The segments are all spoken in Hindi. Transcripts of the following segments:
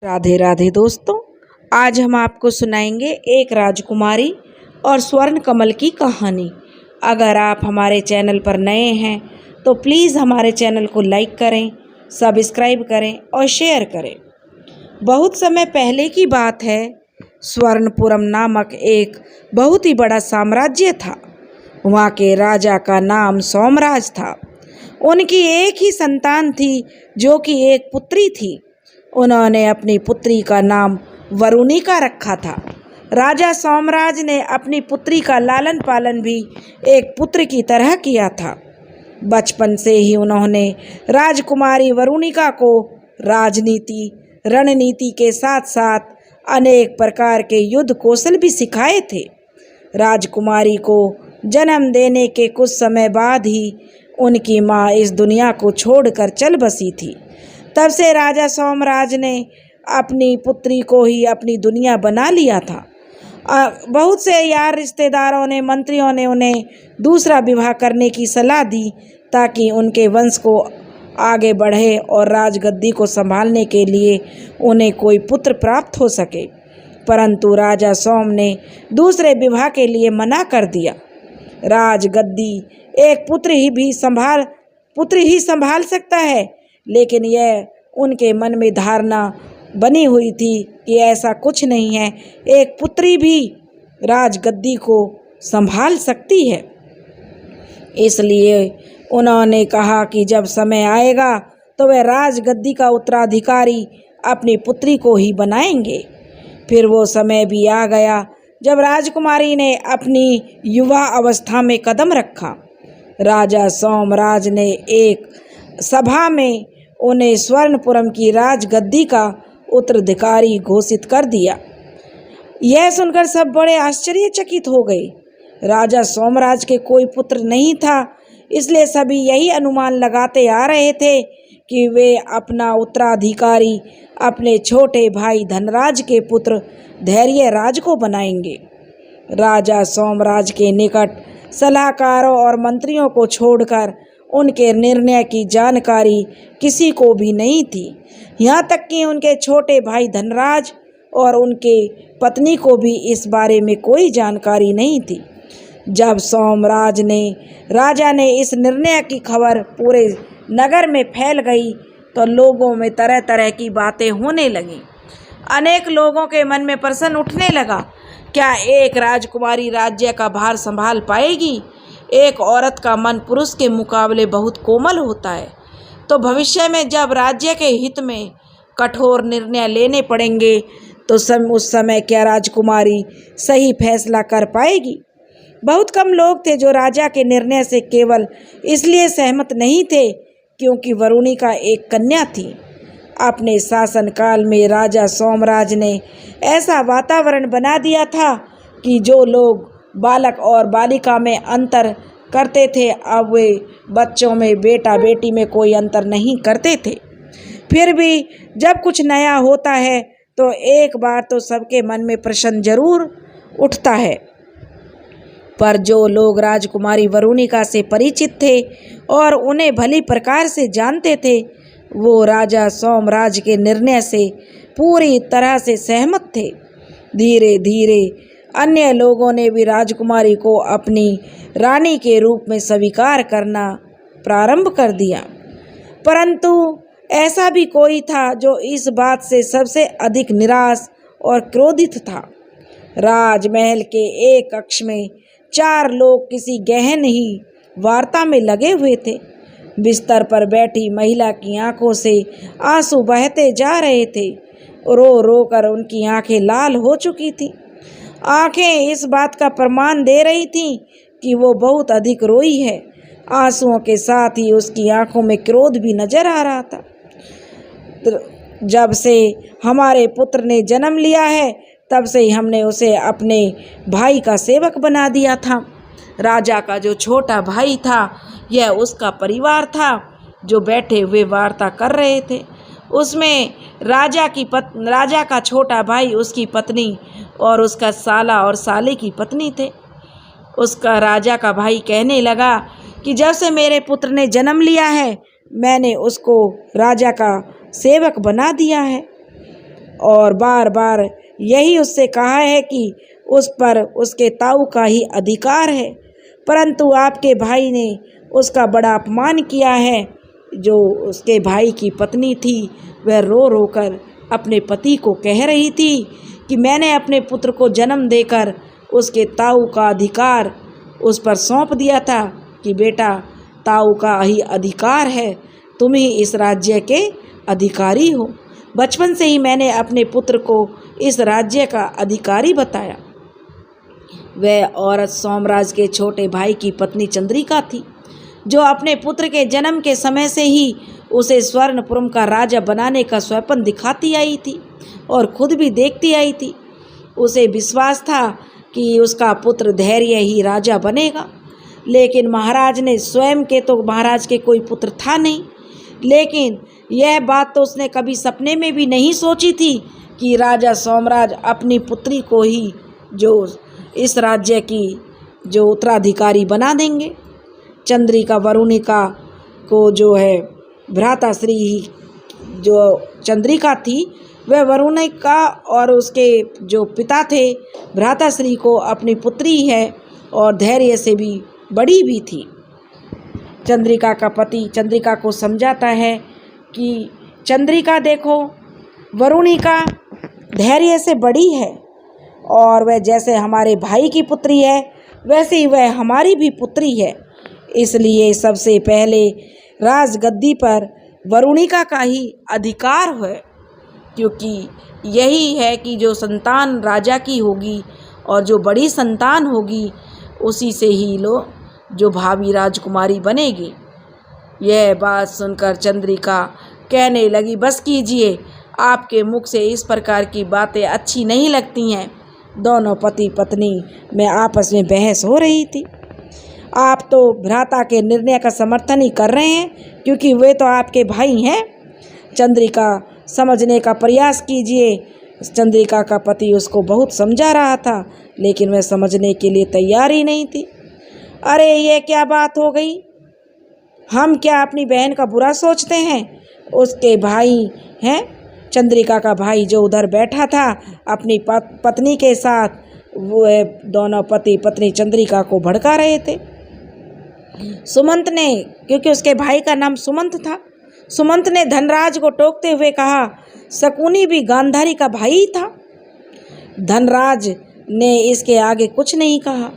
राधे राधे दोस्तों। आज हम आपको सुनाएंगे एक राजकुमारी और स्वर्ण कमल की कहानी। अगर आप हमारे चैनल पर नए हैं तो प्लीज़ हमारे चैनल को लाइक करें, सब्सक्राइब करें और शेयर करें। बहुत समय पहले की बात है। स्वर्णपुरम नामक एक बहुत ही बड़ा साम्राज्य था। वहाँ के राजा का नाम सोमराज था। उनकी एक ही संतान थी जो कि एक पुत्री थी। उन्होंने अपनी पुत्री का नाम वरुणिका रखा था। राजा सोमराज ने अपनी पुत्री का लालन पालन भी एक पुत्र की तरह किया था। बचपन से ही उन्होंने राजकुमारी वरुणिका को राजनीति, रणनीति के साथ साथ अनेक प्रकार के युद्ध कौशल भी सिखाए थे। राजकुमारी को जन्म देने के कुछ समय बाद ही उनकी माँ इस दुनिया को छोड़कर चल बसी थी। तब से राजा सोमराज ने अपनी पुत्री को ही अपनी दुनिया बना लिया था। बहुत से यार रिश्तेदारों ने, मंत्रियों ने उन्हें दूसरा विवाह करने की सलाह दी ताकि उनके वंश को आगे बढ़े और राजगद्दी को संभालने के लिए उन्हें कोई पुत्र प्राप्त हो सके। परंतु राजा सोम ने दूसरे विवाह के लिए मना कर दिया। राजगद्दी एक पुत्र ही संभाल सकता है, लेकिन यह उनके मन में धारणा बनी हुई थी कि ऐसा कुछ नहीं है, एक पुत्री भी राजगद्दी को संभाल सकती है। इसलिए उन्होंने कहा कि जब समय आएगा तो वह राजगद्दी का उत्तराधिकारी अपनी पुत्री को ही बनाएंगे। फिर वो समय भी आ गया जब राजकुमारी ने अपनी युवा अवस्था में कदम रखा। राजा सोमराज ने एक सभा में उन्हें स्वर्णपुरम की राजगद्दी का उत्तराधिकारी घोषित कर दिया। यह सुनकर सब बड़े आश्चर्यचकित हो गए। राजा सोमराज के कोई पुत्र नहीं था, इसलिए सभी यही अनुमान लगाते आ रहे थे कि वे अपना उत्तराधिकारी अपने छोटे भाई धनराज के पुत्र धैर्यराज को बनाएंगे। राजा सोमराज के निकट सलाहकारों और मंत्रियों को छोड़कर उनके निर्णय की जानकारी किसी को भी नहीं थी। यहाँ तक कि उनके छोटे भाई धनराज और उनके पत्नी को भी इस बारे में कोई जानकारी नहीं थी। जब राजा ने इस निर्णय की खबर पूरे नगर में फैल गई तो लोगों में तरह तरह की बातें होने लगीं। अनेक लोगों के मन में प्रश्न उठने लगा, क्या एक राजकुमारी राज्य का भार संभाल पाएगी? एक औरत का मन पुरुष के मुकाबले बहुत कोमल होता है, तो भविष्य में जब राज्य के हित में कठोर निर्णय लेने पड़ेंगे तो उस समय क्या राजकुमारी सही फैसला कर पाएगी? बहुत कम लोग थे जो राजा के निर्णय से केवल इसलिए सहमत नहीं थे क्योंकि वरुणिका एक कन्या थी। अपने शासनकाल में राजा सोमराज ने ऐसा वातावरण बना दिया था कि जो लोग बालक और बालिका में अंतर करते थे, अब वे बच्चों में, बेटा बेटी में कोई अंतर नहीं करते थे। फिर भी जब कुछ नया होता है तो एक बार तो सबके मन में प्रश्न जरूर उठता है। पर जो लोग राजकुमारी वरुणिका से परिचित थे और उन्हें भली प्रकार से जानते थे, वो राजा सोमराज के निर्णय से पूरी तरह से सहमत थे। धीरे धीरे अन्य लोगों ने भी राजकुमारी को अपनी रानी के रूप में स्वीकार करना प्रारंभ कर दिया। परंतु ऐसा भी कोई था जो इस बात से सबसे अधिक निराश और क्रोधित था। राजमहल के एक कक्ष में 4 लोग किसी गहन ही वार्ता में लगे हुए थे। बिस्तर पर बैठी महिला की आंखों से आंसू बहते जा रहे थे। रो रो कर उनकी आंखें लाल हो चुकी थी। आंखें इस बात का प्रमाण दे रही थीं कि वो बहुत अधिक रोई है। आंसुओं के साथ ही उसकी आंखों में क्रोध भी नजर आ रहा था। जब से हमारे पुत्र ने जन्म लिया है तब से ही हमने उसे अपने भाई का सेवक बना दिया था। राजा का जो छोटा भाई था, यह उसका परिवार था जो बैठे हुए वार्ता कर रहे थे। उसमें राजा का छोटा भाई, उसकी पत्नी और उसका साला और साले की पत्नी थे। उसका राजा का भाई कहने लगा कि जब से मेरे पुत्र ने जन्म लिया है मैंने उसको राजा का सेवक बना दिया है। और बार बार यही उससे कहा है कि उस पर उसके ताऊ का ही अधिकार है, परंतु आपके भाई ने उसका बड़ा अपमान किया है। जो उसके भाई की पत्नी थी वह रो रो कर अपने पति को कह रही थी कि मैंने अपने पुत्र को जन्म देकर उसके ताऊ का अधिकार उस पर सौंप दिया था कि बेटा ताऊ का ही अधिकार है, तुम ही इस राज्य के अधिकारी हो। बचपन से ही मैंने अपने पुत्र को इस राज्य का अधिकारी बताया। वह औरत सोमराज के छोटे भाई की पत्नी चंद्रिका थी, जो अपने पुत्र के जन्म के समय से ही उसे स्वर्णपुरम का राजा बनाने का स्वप्न दिखाती आई थी और खुद भी देखती आई थी। उसे विश्वास था कि उसका पुत्र धैर्य ही राजा बनेगा, लेकिन महाराज ने स्वयं के तो महाराज के कोई पुत्र था नहीं, लेकिन यह बात तो उसने कभी सपने में भी नहीं सोची थी कि राजा सोमराज अपनी पुत्री को ही जो इस राज्य की जो उत्तराधिकारी बना देंगे। चंद्रिका वरुणिका को जो है भ्राताश्री जो चंद्रिका थी वह वरुणिका और उसके जो पिता थे भ्राताश्री को अपनी पुत्री है और धैर्य से भी बड़ी भी थी। चंद्रिका का पति चंद्रिका को समझाता है कि चंद्रिका देखो, वरुणिका धैर्य से बड़ी है और वह जैसे हमारे भाई की पुत्री है वैसे ही वह हमारी भी पुत्री है, इसलिए सबसे पहले राजगद्दी पर वरुणिका का ही अधिकार है, क्योंकि यही है कि जो संतान राजा की होगी और जो बड़ी संतान होगी उसी से ही जो भावी राजकुमारी बनेगी। यह बात सुनकर चंद्रिका कहने लगी, बस कीजिए, आपके मुख से इस प्रकार की बातें अच्छी नहीं लगती हैं। दोनों पति पत्नी में आपस में बहस हो रही थी। आप तो भ्राता के निर्णय का समर्थन ही कर रहे हैं क्योंकि वे तो आपके भाई हैं। चंद्रिका समझने का प्रयास कीजिए। चंद्रिका का पति उसको बहुत समझा रहा था, लेकिन वह समझने के लिए तैयार ही नहीं थी। अरे ये क्या बात हो गई, हम क्या अपनी बहन का बुरा सोचते हैं? उसके भाई हैं, चंद्रिका का भाई जो उधर बैठा था अपनी पत्नी के साथ, वो दोनों पति पत्नी चंद्रिका को भड़का रहे थे। सुमंत ने, क्योंकि उसके भाई का नाम सुमंत था, सुमंत ने धनराज को टोकते हुए कहा, शकुनी भी गांधारी का भाई था। धनराज ने इसके आगे कुछ नहीं कहा,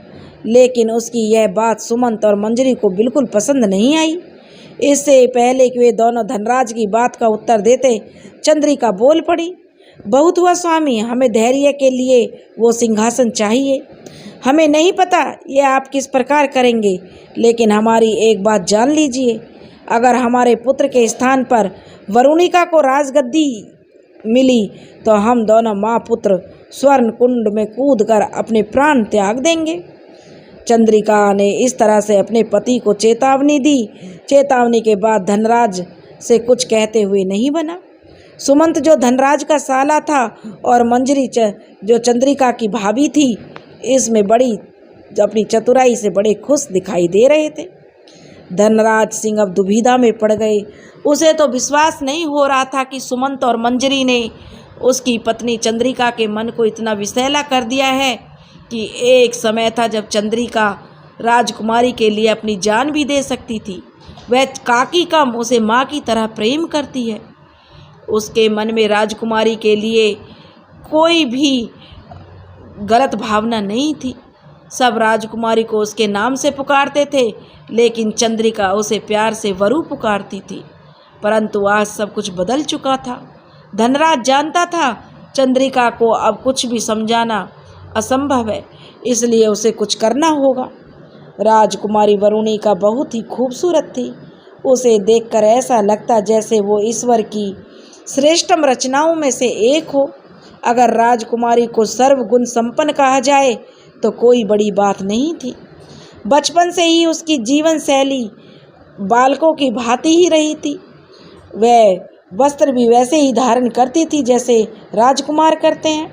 लेकिन उसकी यह बात सुमंत और मंजरी को बिल्कुल पसंद नहीं आई। इससे पहले कि वे दोनों धनराज की बात का उत्तर देते, चंद्रिका बोल पड़ी, बहुत हुआ स्वामी, हमें धैर्य के लिए वो सिंहासन चाहिए। हमें नहीं पता ये आप किस प्रकार करेंगे, लेकिन हमारी एक बात जान लीजिए, अगर हमारे पुत्र के स्थान पर वरुणिका को राजगद्दी मिली तो हम दोनों माँ पुत्र स्वर्ण कुंड में कूदकर अपने प्राण त्याग देंगे। चंद्रिका ने इस तरह से अपने पति को चेतावनी दी। चेतावनी के बाद धनराज से कुछ कहते हुए नहीं बना। सुमंत जो धनराज का साला था और मंजरी जो चंद्रिका की भाभी थी, इसमें बड़ी अपनी चतुराई से बड़े खुश दिखाई दे रहे थे। धनराज सिंह अब दुविधा में पड़ गए। उसे तो विश्वास नहीं हो रहा था कि सुमंत और मंजरी ने उसकी पत्नी चंद्रिका के मन को इतना विषैला कर दिया है कि एक समय था जब चंद्रिका राजकुमारी के लिए अपनी जान भी दे सकती थी। वह काकी कम उसे माँ की तरह प्रेम करती है। उसके मन में राजकुमारी के लिए कोई भी गलत भावना नहीं थी। सब राजकुमारी को उसके नाम से पुकारते थे, लेकिन चंद्रिका उसे प्यार से वरु पुकारती थी। परंतु आज सब कुछ बदल चुका था। धनराज जानता था चंद्रिका को अब कुछ भी समझाना असंभव है, इसलिए उसे कुछ करना होगा। राजकुमारी वरुणिका बहुत ही खूबसूरत थी। उसे देखकर ऐसा लगता जैसे वो ईश्वर की श्रेष्ठतम रचनाओं में से एक हो। अगर राजकुमारी को सर्वगुण संपन्न कहा जाए तो कोई बड़ी बात नहीं थी। बचपन से ही उसकी जीवन शैली बालकों की भांति ही रही थी। वह वस्त्र भी वैसे ही धारण करती थी जैसे राजकुमार करते हैं।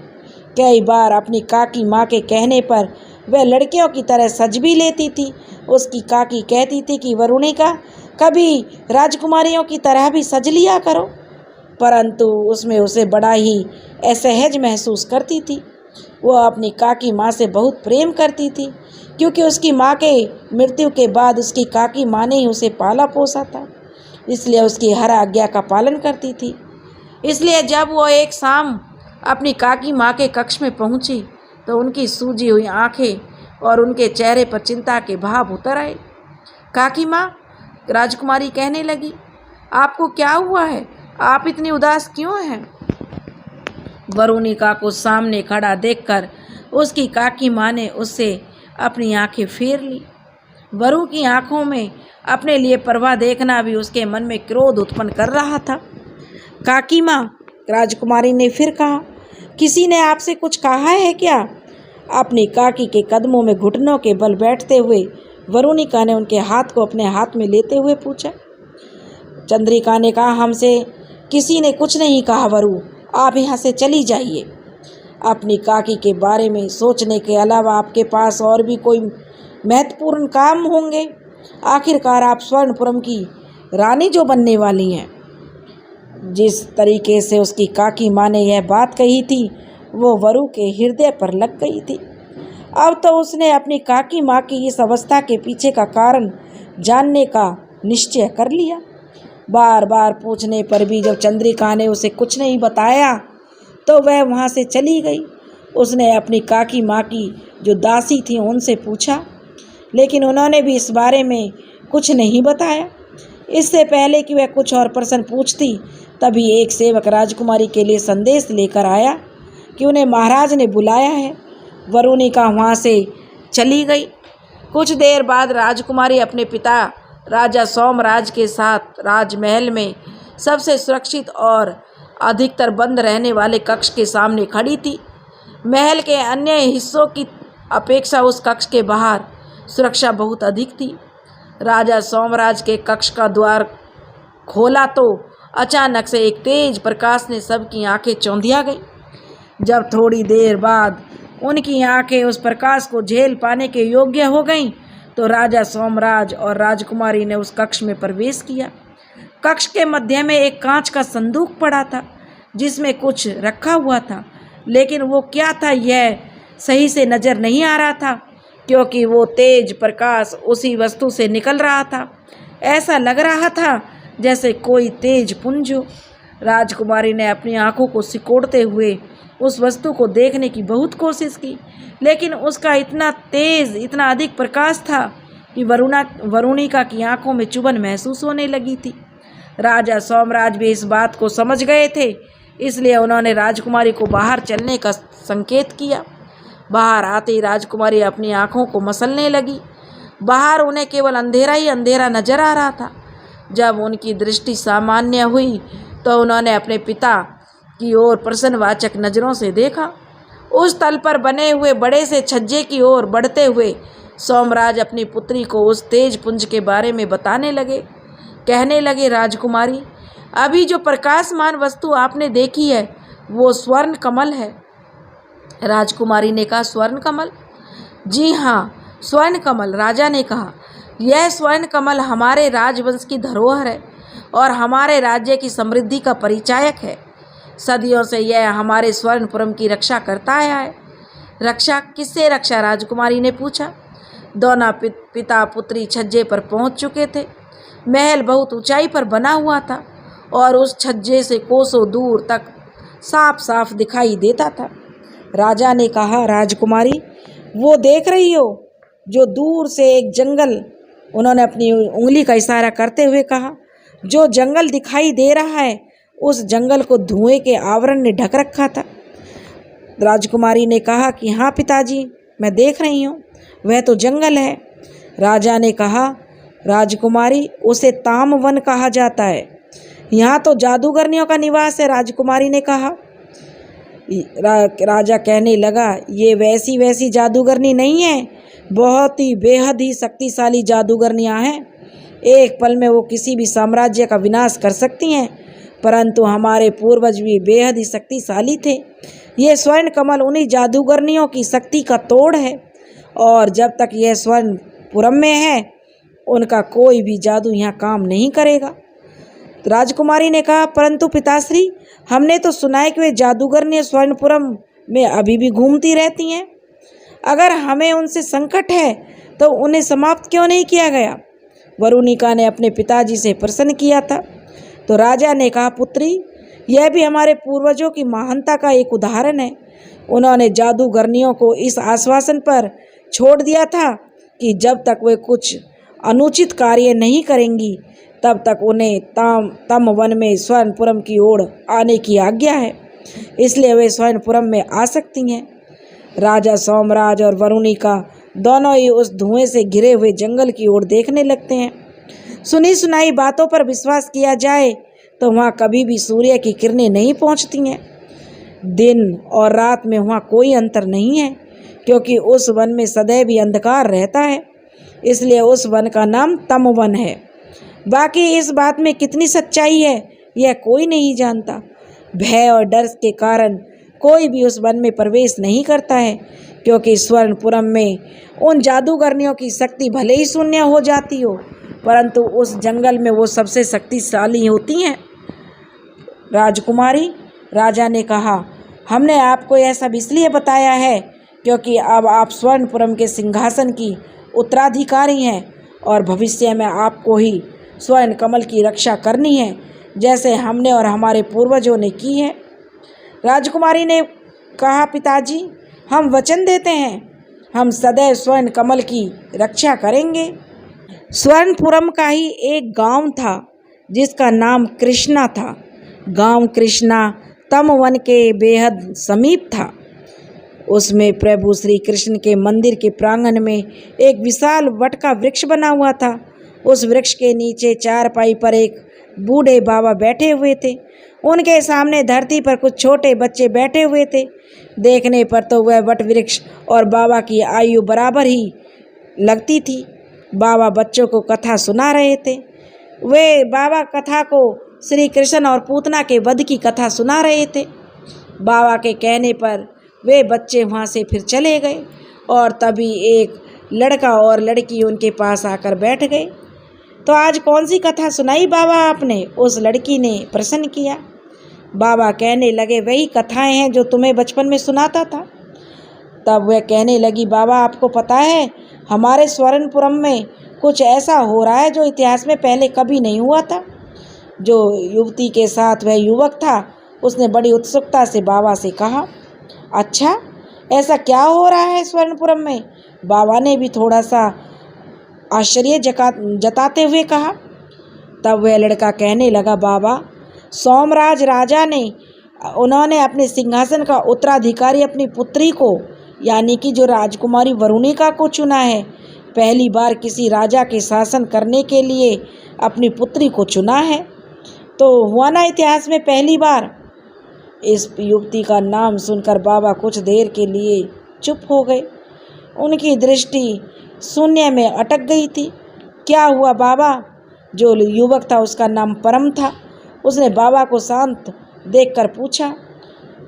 कई बार अपनी काकी माँ के कहने पर वह लड़कियों की तरह सज भी लेती थी। उसकी काकी कहती थी कि वरुणिका, कभी राजकुमारियों की तरह भी सज लिया करो। परंतु उसमें उसे बड़ा ही असहज महसूस करती थी। वह अपनी काकी माँ से बहुत प्रेम करती थी, क्योंकि उसकी माँ के मृत्यु के बाद उसकी काकी माँ ने ही उसे पाला पोसा था, इसलिए उसकी हर आज्ञा का पालन करती थी। इसलिए जब वो एक शाम अपनी काकी माँ के कक्ष में पहुँची तो उनकी सूजी हुई आंखें और उनके चेहरे पर चिंता के भाव उतर आए। काकी माँ, राजकुमारी कहने लगी, आपको क्या हुआ है? आप इतनी उदास क्यों हैं? वरुणिका को सामने खड़ा देखकर उसकी काकी माँ ने उससे अपनी आंखें फेर ली। वरु की आंखों में अपने लिए परवाह देखना भी उसके मन में क्रोध उत्पन्न कर रहा था। काकी माँ, राजकुमारी ने फिर कहा, किसी ने आपसे कुछ कहा है क्या? अपनी काकी के कदमों में घुटनों के बल बैठते हुए वरुणिका ने उनके हाथ को अपने हाथ में लेते हुए पूछा। चंद्रिका ने कहा, हमसे किसी ने कुछ नहीं कहा वरु, आप यहाँ से चली जाइए। अपनी काकी के बारे में सोचने के अलावा आपके पास और भी कोई महत्वपूर्ण काम होंगे। आखिरकार आप स्वर्णपुरम की रानी जो बनने वाली हैं। जिस तरीके से उसकी काकी माँ ने यह बात कही थी वो वरु के हृदय पर लग गई थी। अब तो उसने अपनी काकी माँ की इस अवस्था के पीछे का कारण जानने का निश्चय कर लिया। बार बार पूछने पर भी जब चंद्रिका ने उसे कुछ नहीं बताया तो वह वहाँ से चली गई। उसने अपनी काकी माँ की जो दासी थी उनसे पूछा, लेकिन उन्होंने भी इस बारे में कुछ नहीं बताया। इससे पहले कि वह कुछ और प्रश्न पूछती तभी एक सेवक राजकुमारी के लिए संदेश लेकर आया कि उन्हें महाराज ने बुलाया है। वरुणिका वहाँ से चली गई। कुछ देर बाद राजकुमारी अपने पिता राजा सोमराज के साथ राजमहल में सबसे सुरक्षित और अधिकतर बंद रहने वाले कक्ष के सामने खड़ी थी। महल के अन्य हिस्सों की अपेक्षा उस कक्ष के बाहर सुरक्षा बहुत अधिक थी। राजा सोमराज के कक्ष का द्वार खोला तो अचानक से एक तेज प्रकाश ने सबकी आंखें चौंधिया गई। जब थोड़ी देर बाद उनकी आंखें उस प्रकाश को झेल पाने के योग्य हो गईं तो राजा सोमराज और राजकुमारी ने उस कक्ष में प्रवेश किया। कक्ष के मध्य में एक कांच का संदूक पड़ा था जिसमें कुछ रखा हुआ था, लेकिन वो क्या था यह सही से नजर नहीं आ रहा था, क्योंकि वो तेज प्रकाश उसी वस्तु से निकल रहा था। ऐसा लग रहा था जैसे कोई तेज पुंज हो। राजकुमारी ने अपनी आंखों को सिकोड़ते हुए उस वस्तु को देखने की बहुत कोशिश की, लेकिन उसका इतना तेज, इतना अधिक प्रकाश था कि वरुणिका की आंखों में चुभन महसूस होने लगी थी। राजा सोमराज भी इस बात को समझ गए थे, इसलिए उन्होंने राजकुमारी को बाहर चलने का संकेत किया। बाहर आते ही राजकुमारी अपनी आंखों को मसलने लगी। बाहर उन्हें केवल अंधेरा ही अंधेरा नजर आ रहा था। जब उनकी दृष्टि सामान्य हुई तो उन्होंने अपने पिता की ओर प्रश्नवाचक नज़रों से देखा। उस तल पर बने हुए बड़े से छज्जे की ओर बढ़ते हुए सोमराज अपनी पुत्री को उस तेज पुंज के बारे में बताने लगे। कहने लगे, राजकुमारी, अभी जो प्रकाशमान वस्तु आपने देखी है वो स्वर्ण कमल है। राजकुमारी ने कहा, स्वर्ण कमल? जी हाँ, स्वर्ण कमल। राजा ने कहा, यह स्वर्ण कमल हमारे राजवंश की धरोहर है और हमारे राज्य की समृद्धि का परिचायक है। सदियों से यह हमारे स्वर्णपुरम की रक्षा करता आया है। रक्षा? किससे रक्षा? राजकुमारी ने पूछा। दोनों पिता पुत्री छज्जे पर पहुंच चुके थे। महल बहुत ऊंचाई पर बना हुआ था और उस छज्जे से कोसों दूर तक साफ साफ दिखाई देता था। राजा ने कहा, राजकुमारी, वो देख रही हो जो दूर से एक जंगल? उन्होंने अपनी उंगली का इशारा करते हुए कहा, जो जंगल दिखाई दे रहा है उस जंगल को धुएं के आवरण ने ढक रखा था। राजकुमारी ने कहा कि हाँ पिताजी, मैं देख रही हूँ, वह तो जंगल है। राजा ने कहा, राजकुमारी, उसे तामवन कहा जाता है। यहाँ तो जादूगरनियों का निवास है। राजकुमारी ने कहा। राजा कहने लगा, ये वैसी जादूगरनी नहीं है, बहुत ही बेहद ही शक्तिशाली जादूगरनियाँ हैं। एक पल में वो किसी भी साम्राज्य का विनाश कर सकती हैं, परंतु हमारे पूर्वज भी बेहद ही शक्तिशाली थे। ये स्वर्ण कमल उन्हीं जादूगरनियों की शक्ति का तोड़ है और जब तक यह स्वर्णपुरम में है उनका कोई भी जादू यहाँ काम नहीं करेगा। राजकुमारी ने कहा, परंतु पिताश्री, हमने तो सुना है कि वे जादूगरनी स्वर्णपुरम में अभी भी घूमती रहती हैं। अगर हमें उनसे संकट है तो उन्हें समाप्त क्यों नहीं किया गया? वरुणिका ने अपने पिताजी से प्रश्न किया था। तो राजा ने कहा, पुत्री, यह भी हमारे पूर्वजों की महानता का एक उदाहरण है। उन्होंने जादूगरनियों को इस आश्वासन पर छोड़ दिया था कि जब तक वे कुछ अनुचित कार्य नहीं करेंगी तब तक उन्हें तम वन में स्वर्णपुरम की ओर आने की आज्ञा है, इसलिए वे स्वर्णपुरम में आ सकती हैं। राजा सोमराज और वरुणिका दोनों ही उस धुएं से घिरे हुए जंगल की ओर देखने लगते हैं। सुनी सुनाई बातों पर विश्वास किया जाए तो वहाँ कभी भी सूर्य की किरणें नहीं पहुँचती हैं। दिन और रात में वहाँ कोई अंतर नहीं है, क्योंकि उस वन में सदैव ही अंधकार रहता है, इसलिए उस वन का नाम तम वन है। बाकी इस बात में कितनी सच्चाई है यह कोई नहीं जानता। भय और डर के कारण कोई भी उस वन में प्रवेश नहीं करता है, क्योंकि स्वर्णपुरम में उन जादूगरनियों की शक्ति भले ही शून्य हो जाती हो, परंतु उस जंगल में वो सबसे शक्तिशाली होती हैं। राजकुमारी, राजा ने कहा, हमने आपको यह सब इसलिए बताया है क्योंकि अब आप स्वर्णपुरम के सिंहासन की उत्तराधिकारी हैं और भविष्य में आपको ही स्वर्ण कमल की रक्षा करनी है, जैसे हमने और हमारे पूर्वजों ने की है। राजकुमारी ने कहा, पिताजी, हम वचन देते हैं, हम सदैव स्वर्ण कमल की रक्षा करेंगे। स्वर्णपुरम का ही एक गांव था जिसका नाम कृष्णा था। गांव कृष्णा तम वन के बेहद समीप था। उसमें प्रभु श्री कृष्ण के मंदिर के प्रांगण में एक विशाल वट का वृक्ष बना हुआ था। उस वृक्ष के नीचे चारपाई पर एक बूढ़े बाबा बैठे हुए थे। उनके सामने धरती पर कुछ छोटे बच्चे बैठे हुए थे। देखने पर तो वह वट वृक्ष और बाबा की आयु बराबर ही लगती थी। बाबा बच्चों को कथा सुना रहे थे। वे बाबा कथा को श्री कृष्ण और पूतना के वध की कथा सुना रहे थे। बाबा के कहने पर वे बच्चे वहाँ से फिर चले गए और तभी एक लड़का और लड़की उनके पास आकर बैठ गए। तो आज कौन सी कथा सुनाई बाबा आपने? उस लड़की ने प्रश्न किया। बाबा कहने लगे, वही कथाएं हैं जो तुम्हें बचपन में सुनाता था। तब वह कहने लगी, बाबा आपको पता है हमारे स्वर्णपुरम में कुछ ऐसा हो रहा है जो इतिहास में पहले कभी नहीं हुआ था। जो युवती के साथ वह युवक था उसने बड़ी उत्सुकता से बाबा से कहा, अच्छा ऐसा क्या हो रहा है स्वर्णपुरम में? बाबा ने भी थोड़ा सा आश्चर्य जताते हुए कहा। तब वह लड़का कहने लगा, बाबा सोमराज राजा ने उन्होंने अपने सिंहासन का उत्तराधिकारी अपनी पुत्री को यानी कि जो राजकुमारी वरुणिका को चुना है। पहली बार किसी राजा के शासन करने के लिए अपनी पुत्री को चुना है, तो हुआ ना इतिहास में पहली बार। इस युवती का नाम सुनकर बाबा कुछ देर के लिए चुप हो गए। उनकी दृष्टि शून्य में अटक गई थी। क्या हुआ बाबा? जो युवक था उसका नाम परम था। उसने बाबा को शांत देखकर पूछा।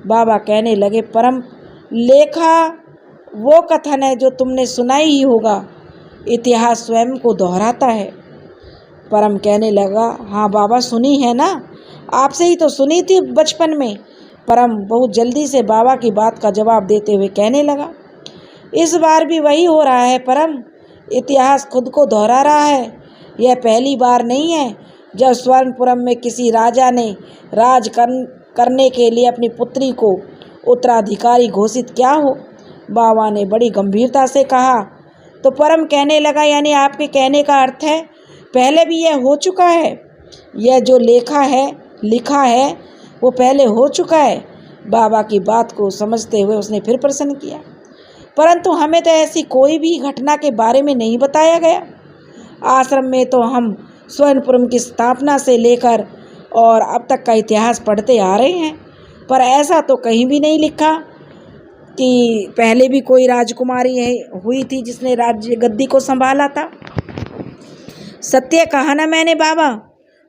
बाबा कहने लगे, परम, लेखा वो कथन है जो तुमने सुनाई ही होगा, इतिहास स्वयं को दोहराता है। परम कहने लगा, हाँ बाबा सुनी है ना, आपसे ही तो सुनी थी बचपन में। परम बहुत जल्दी से बाबा की बात का जवाब देते हुए कहने लगा, इस बार भी वही हो रहा है परम, इतिहास खुद को दोहरा रहा है। यह पहली बार नहीं है जब स्वर्णपुरम में किसी राजा ने राज करने के लिए अपनी पुत्री को उत्तराधिकारी घोषित किया हो। बाबा ने बड़ी गंभीरता से कहा। तो परम कहने लगा, यानी आपके कहने का अर्थ है पहले भी यह हो चुका है? यह जो लिखा है वो पहले हो चुका है। बाबा की बात को समझते हुए उसने फिर प्रश्न किया, परंतु हमें तो ऐसी कोई भी घटना के बारे में नहीं बताया गया। आश्रम में तो हम स्वर्णपुरम की स्थापना से लेकर और अब तक का इतिहास पढ़ते आ रहे हैं, पर ऐसा तो कहीं भी नहीं लिखा कि पहले भी कोई राजकुमारी हुई थी जिसने राज्य गद्दी को संभाला था। सत्य कहा ना मैंने बाबा।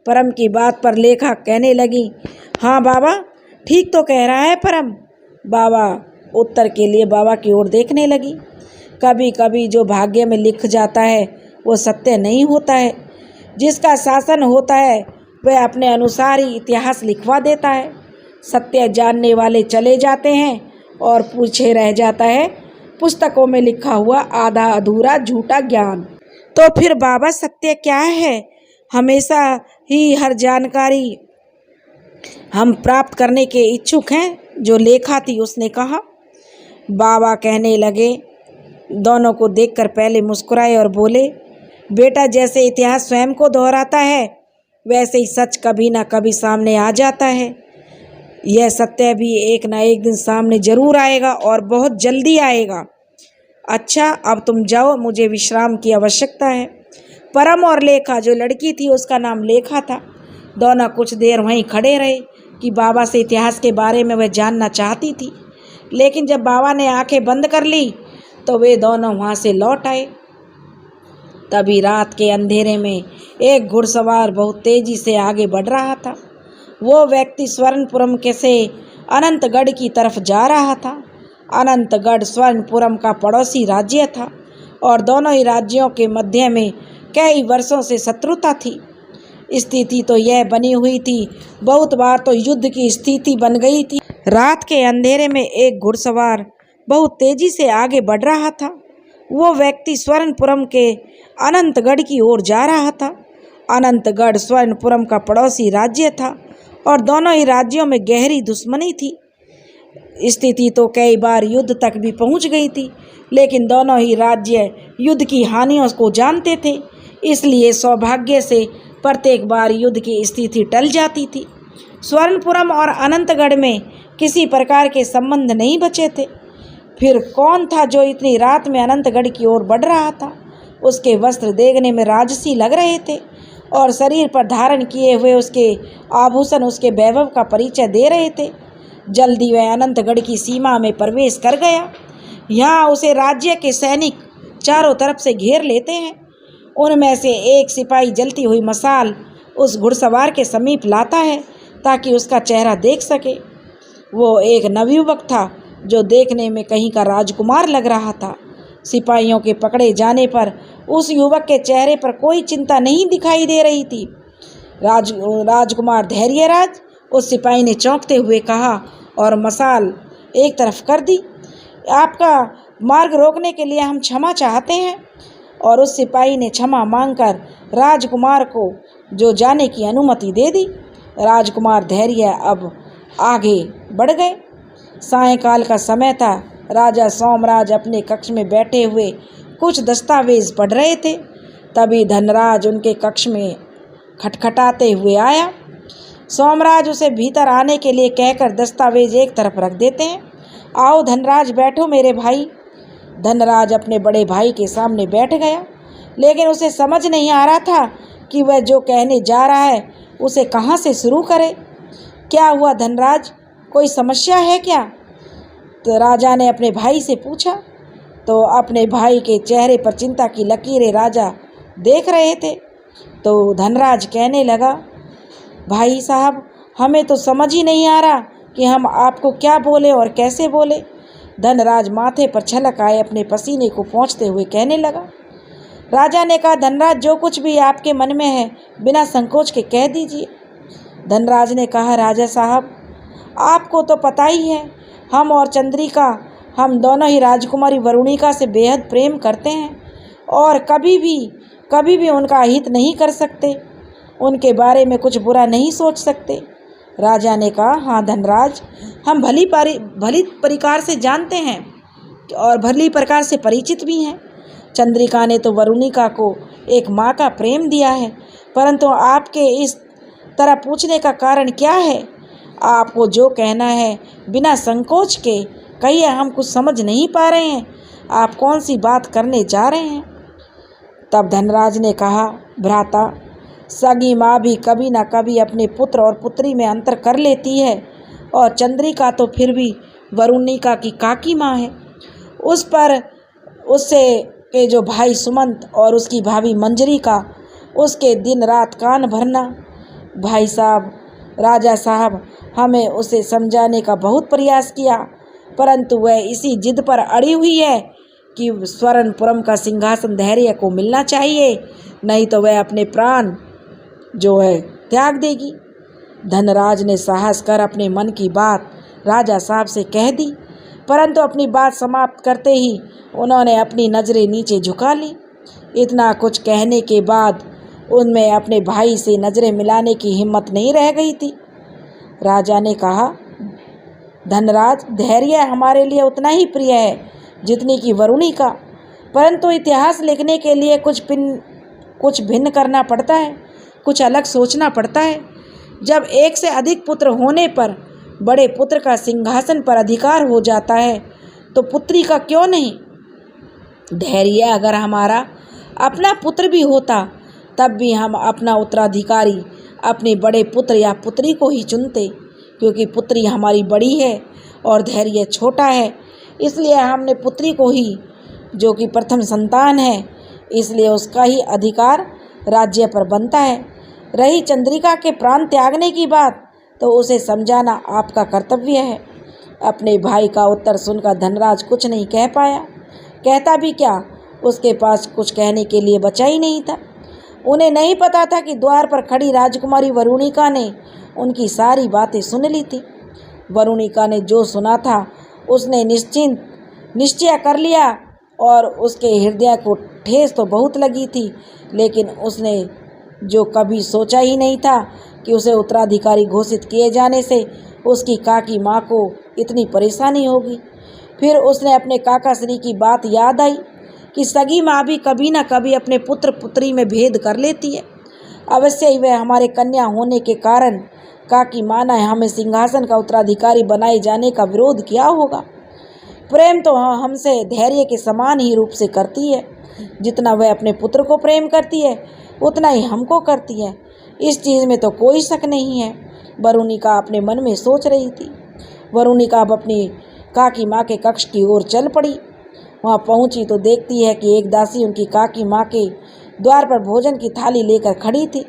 परम की बात पर लेखा कहने लगी, हाँ बाबा ठीक तो कह रहा है परम। बाबा उत्तर के लिए बाबा की ओर देखने लगी। कभी कभी जो भाग्य में लिख जाता है वो सत्य नहीं होता है। जिसका शासन होता है वह अपने अनुसार ही इतिहास लिखवा देता है। सत्य जानने वाले चले जाते हैं और पूछे रह जाता है पुस्तकों में लिखा हुआ आधा अधूरा झूठा ज्ञान। तो फिर बाबा सत्य क्या है? हमेशा ही हर जानकारी हम प्राप्त करने के इच्छुक हैं, जो लेखा थी उसने कहा। बाबा कहने लगे, दोनों को देखकर पहले मुस्कुराए और बोले, बेटा जैसे इतिहास स्वयं को दोहराता है वैसे ही सच कभी ना कभी सामने आ जाता है। यह सत्य भी एक ना एक दिन सामने जरूर आएगा और बहुत जल्दी आएगा। अच्छा अब तुम जाओ, मुझे विश्राम की आवश्यकता है। परम और लेखा, जो लड़की थी उसका नाम लेखा था, दोनों कुछ देर वहीं खड़े रहे कि बाबा से इतिहास के बारे में वह जानना चाहती थी। लेकिन जब बाबा ने आंखें बंद कर ली तो वे दोनों वहाँ से लौट आए। तभी रात के अंधेरे में एक घुड़सवार बहुत तेजी से आगे बढ़ रहा था। वो व्यक्ति स्वर्णपुरम के से अनंतगढ़ की तरफ जा रहा था। अनंतगढ़ स्वर्णपुरम का पड़ोसी राज्य था और दोनों ही राज्यों के मध्य में कई वर्षों से शत्रुता थी। स्थिति तो यह बनी हुई थी, बहुत बार तो युद्ध की स्थिति बन गई थी। रात के अंधेरे में एक घुड़सवार बहुत तेजी से आगे बढ़ रहा था। वो व्यक्ति स्वर्णपुरम के अनंतगढ़ की ओर जा रहा था। अनंतगढ़ स्वर्णपुरम का पड़ोसी राज्य था और दोनों ही राज्यों में गहरी दुश्मनी थी। स्थिति तो कई बार युद्ध तक भी पहुंच गई थी, लेकिन दोनों ही राज्य युद्ध की हानियों को जानते थे, इसलिए सौभाग्य से प्रत्येक बार युद्ध की स्थिति टल जाती थी। स्वर्णपुरम और अनंतगढ़ में किसी प्रकार के संबंध नहीं बचे थे। फिर कौन था जो इतनी रात में अनंतगढ़ की ओर बढ़ रहा था? उसके वस्त्र देखने में राजसी लग रहे थे और शरीर पर धारण किए हुए उसके आभूषण उसके वैभव का परिचय दे रहे थे। जल्दी वह अनंतगढ़ की सीमा में प्रवेश कर गया। यहाँ उसे राज्य के सैनिक चारों तरफ से घेर लेते हैं। उनमें से एक सिपाही जलती हुई मसाल उस घुड़सवार के समीप लाता है ताकि उसका चेहरा देख सके। वो एक नवयुवक था जो देखने में कहीं का राजकुमार लग रहा था। सिपाहियों के पकड़े जाने पर उस युवक के चेहरे पर कोई चिंता नहीं दिखाई दे रही थी। राजकुमार धैर्यराज, उस सिपाही ने चौंकते हुए कहा और मसाल एक तरफ कर दी। आपका मार्ग रोकने के लिए हम क्षमा चाहते हैं। और उस सिपाही ने क्षमा मांगकर राजकुमार को जो जाने की अनुमति दे दी। राजकुमार धैर्य अब आगे बढ़ गए। सायंकाल का समय था। राजा सोमराज अपने कक्ष में बैठे हुए कुछ दस्तावेज पढ़ रहे थे। तभी धनराज उनके कक्ष में खटखटाते हुए आया। सोमराज उसे भीतर आने के लिए कहकर दस्तावेज एक तरफ रख देते हैं। आओ धनराज, बैठो मेरे भाई। धनराज अपने बड़े भाई के सामने बैठ गया, लेकिन उसे समझ नहीं आ रहा था कि वह जो कहने जा रहा है उसे कहाँ से शुरू करे। क्या हुआ धनराज, कोई समस्या है क्या? तो राजा ने अपने भाई से पूछा। तो अपने भाई के चेहरे पर चिंता की लकीरें राजा देख रहे थे। तो धनराज कहने लगा, भाई साहब, हमें तो समझ ही नहीं आ रहा कि हम आपको क्या बोले और कैसे बोले। धनराज माथे पर छलक आए अपने पसीने को पोंछते हुए कहने लगा। राजा ने कहा, धनराज, जो कुछ भी आपके मन में है बिना संकोच के कह दीजिए। धनराज ने कहा, राजा साहब, आपको तो पता ही है, हम और चंद्रिका, हम दोनों ही राजकुमारी वरुणिका से बेहद प्रेम करते हैं और कभी भी उनका हित नहीं कर सकते, उनके बारे में कुछ बुरा नहीं सोच सकते। राजा ने कहा, हाँ धनराज, हम भली प्रकार से जानते हैं और भली प्रकार से परिचित भी हैं। चंद्रिका ने तो वरुणिका को एक माँ का प्रेम दिया है, परंतु आपके इस तरह पूछने का कारण क्या है? आपको जो कहना है बिना संकोच के कहिए, हम कुछ समझ नहीं पा रहे हैं, आप कौन सी बात करने जा रहे हैं। तब धनराज ने कहा, भ्राता, सगी माँ भी कभी ना कभी अपने पुत्र और पुत्री में अंतर कर लेती है और चंद्रिका तो फिर भी वरुणिका की काकी माँ है। उस पर उससे के जो भाई सुमंत और उसकी भाभी मंजरी का उसके दिन रात कान भरना। भाई साहब, राजा साहब, हमें उसे समझाने का बहुत प्रयास किया, परंतु वह इसी जिद पर अड़ी हुई है कि स्वर्णपुरम का सिंहासन धैर्य को मिलना चाहिए, नहीं तो वह अपने प्राण जो है त्याग देगी। धनराज ने साहस कर अपने मन की बात राजा साहब से कह दी, परंतु अपनी बात समाप्त करते ही उन्होंने अपनी नज़रें नीचे झुका ली। इतना कुछ कहने के बाद उनमें अपने भाई से नज़रें मिलाने की हिम्मत नहीं रह गई थी। राजा ने कहा, धनराज, धैर्य हमारे लिए उतना ही प्रिय है जितनी कि वरुणी का, परंतु इतिहास लिखने के लिए कुछ भिन्न करना पड़ता है, कुछ अलग सोचना पड़ता है। जब एक से अधिक पुत्र होने पर बड़े पुत्र का सिंहासन पर अधिकार हो जाता है तो पुत्री का क्यों नहीं। धैर्य, अगर हमारा अपना पुत्र भी होता तब भी हम अपना उत्तराधिकारी अपने बड़े पुत्र या पुत्री को ही चुनते, क्योंकि पुत्री हमारी बड़ी है और धैर्य छोटा है। इसलिए हमने पुत्री को ही, जो कि प्रथम संतान है, इसलिए उसका ही अधिकार राज्य पर बनता है। रही चंद्रिका के प्राण त्यागने की बात, तो उसे समझाना आपका कर्तव्य है। अपने भाई का उत्तर सुनकर धनराज कुछ नहीं कह पाया। कहता भी क्या, उसके पास कुछ कहने के लिए बचा ही नहीं था। उन्हें नहीं पता था कि द्वार पर खड़ी राजकुमारी वरुणिका ने उनकी सारी बातें सुन ली थी। वरुणिका ने जो सुना था उसने निश्चय कर लिया और उसके हृदय को ठेस तो बहुत लगी थी, लेकिन उसने जो कभी सोचा ही नहीं था कि उसे उत्तराधिकारी घोषित किए जाने से उसकी काकी माँ को इतनी परेशानी होगी। फिर उसने अपने काका श्री की बात याद आई कि सगी माँ भी कभी न कभी अपने पुत्र पुत्री में भेद कर लेती है। अवश्य ही वह हमारे कन्या होने के कारण काकी माँ ने हमें सिंहासन का उत्तराधिकारी बनाए जाने का विरोध किया होगा। प्रेम तो हमसे धैर्य के समान ही रूप से करती है। जितना वह अपने पुत्र को प्रेम करती है उतना ही हमको करती है, इस चीज़ में तो कोई शक नहीं है। वरुणिका अपने मन में सोच रही थी। वरुणिका अब अपनी काकी माँ के कक्ष की ओर चल पड़ी। वहाँ पहुँची तो देखती है कि एक दासी उनकी काकी माँ के द्वार पर भोजन की थाली लेकर खड़ी थी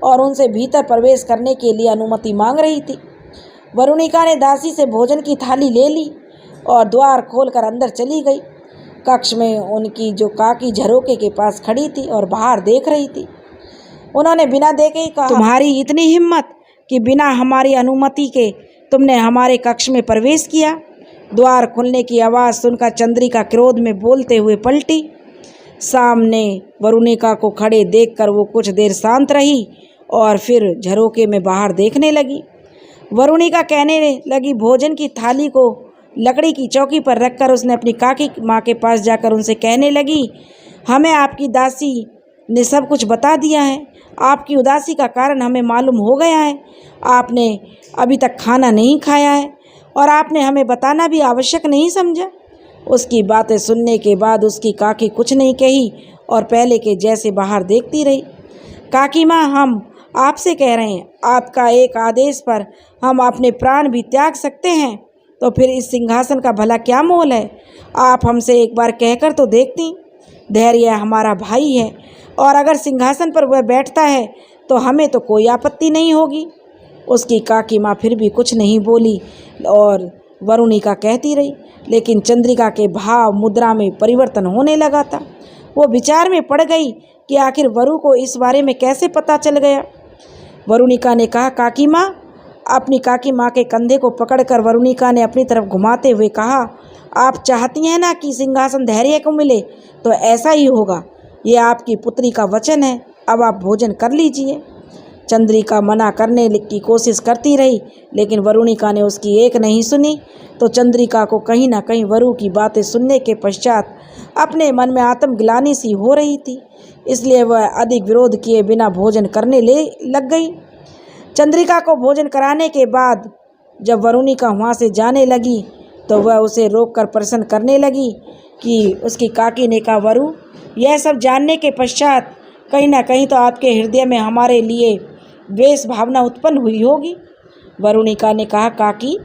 और उनसे भीतर प्रवेश करने के लिए अनुमति मांग रही थी। वरुणिका ने दासी से भोजन की थाली ले ली और द्वार खोलकर अंदर चली गई। कक्ष में उनकी जो काकी झरोके के पास खड़ी थी और बाहर देख रही थी। उन्होंने बिना देखे ही कहा, तुम्हारी इतनी हिम्मत कि बिना हमारी अनुमति के तुमने हमारे कक्ष में प्रवेश किया। द्वार खुलने की आवाज़ सुनकर चंद्रिका क्रोध में बोलते हुए पलटी। सामने वरुणिका को खड़े देखकर वो कुछ देर शांत रही और फिर झरोके में बाहर देखने लगी। वरुणिका कहने लगी, भोजन की थाली को लकड़ी की चौकी पर रखकर उसने अपनी काकी माँ के पास जाकर उनसे कहने लगी, हमें आपकी दासी ने सब कुछ बता दिया है। आपकी उदासी का कारण हमें मालूम हो गया है। आपने अभी तक खाना नहीं खाया है और आपने हमें बताना भी आवश्यक नहीं समझा। उसकी बातें सुनने के बाद उसकी काकी कुछ नहीं कही और पहले के जैसे बाहर देखती रही। काकी माँ, हम आपसे कह रहे हैं, आपका एक आदेश पर हम अपने प्राण भी त्याग सकते हैं, तो फिर इस सिंहासन का भला क्या मोल है। आप हमसे एक बार कहकर तो देखती। धैर्य हमारा भाई है और अगर सिंहासन पर वह बैठता है तो हमें तो कोई आपत्ति नहीं होगी। उसकी काकी माँ फिर भी कुछ नहीं बोली और वरुणिका कहती रही, लेकिन चंद्रिका के भाव मुद्रा में परिवर्तन होने लगा था। वो विचार में पड़ गई कि आखिर वरु को इस बारे में कैसे पता चल गया। वरुणिका ने कहा, काकी माँ। अपनी काकी माँ के कंधे को पकड़कर वरुणिका ने अपनी तरफ घुमाते हुए कहा, आप चाहती हैं ना कि सिंहासन धैर्य को मिले, तो ऐसा ही होगा। ये आपकी पुत्री का वचन है। अब आप भोजन कर लीजिए। चंद्रिका मना करने की कोशिश करती रही, लेकिन वरुणिका ने उसकी एक नहीं सुनी। तो चंद्रिका को कहीं ना कहीं वरु की बातें सुनने के पश्चात अपने मन में आत्मग्लानि सी हो रही थी, इसलिए वह अधिक विरोध किए बिना भोजन करने लग गई। चंद्रिका को भोजन कराने के बाद जब वरुणिका वहाँ से जाने लगी तो वह उसे रोककर प्रश्न करने लगी कि उसकी काकी ने कहा, वरु, यह सब जानने के पश्चात कहीं ना कहीं तो आपके हृदय में हमारे लिए द्वेष भावना उत्पन्न हुई होगी। वरुणिका ने कहा, काकी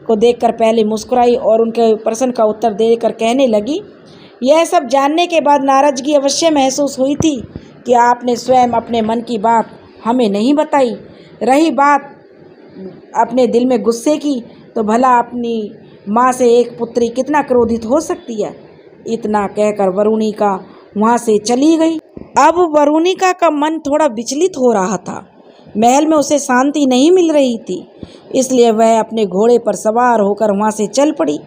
को देखकर पहले मुस्कुराई और उनके प्रश्न का उत्तर देकर कहने लगी, यह सब जानने के बाद नाराजगी अवश्य महसूस हुई थी कि आपने स्वयं अपने मन की बात हमें नहीं बताई। रही बात अपने दिल में गुस्से की, तो भला अपनी माँ से एक पुत्री कितना क्रोधित हो सकती है। इतना कहकर वरुणिका वहाँ से चली गई। अब वरुणिका का मन थोड़ा विचलित हो रहा था, महल में उसे शांति नहीं मिल रही थी, इसलिए वह अपने घोड़े पर सवार होकर वहाँ से चल पड़ी।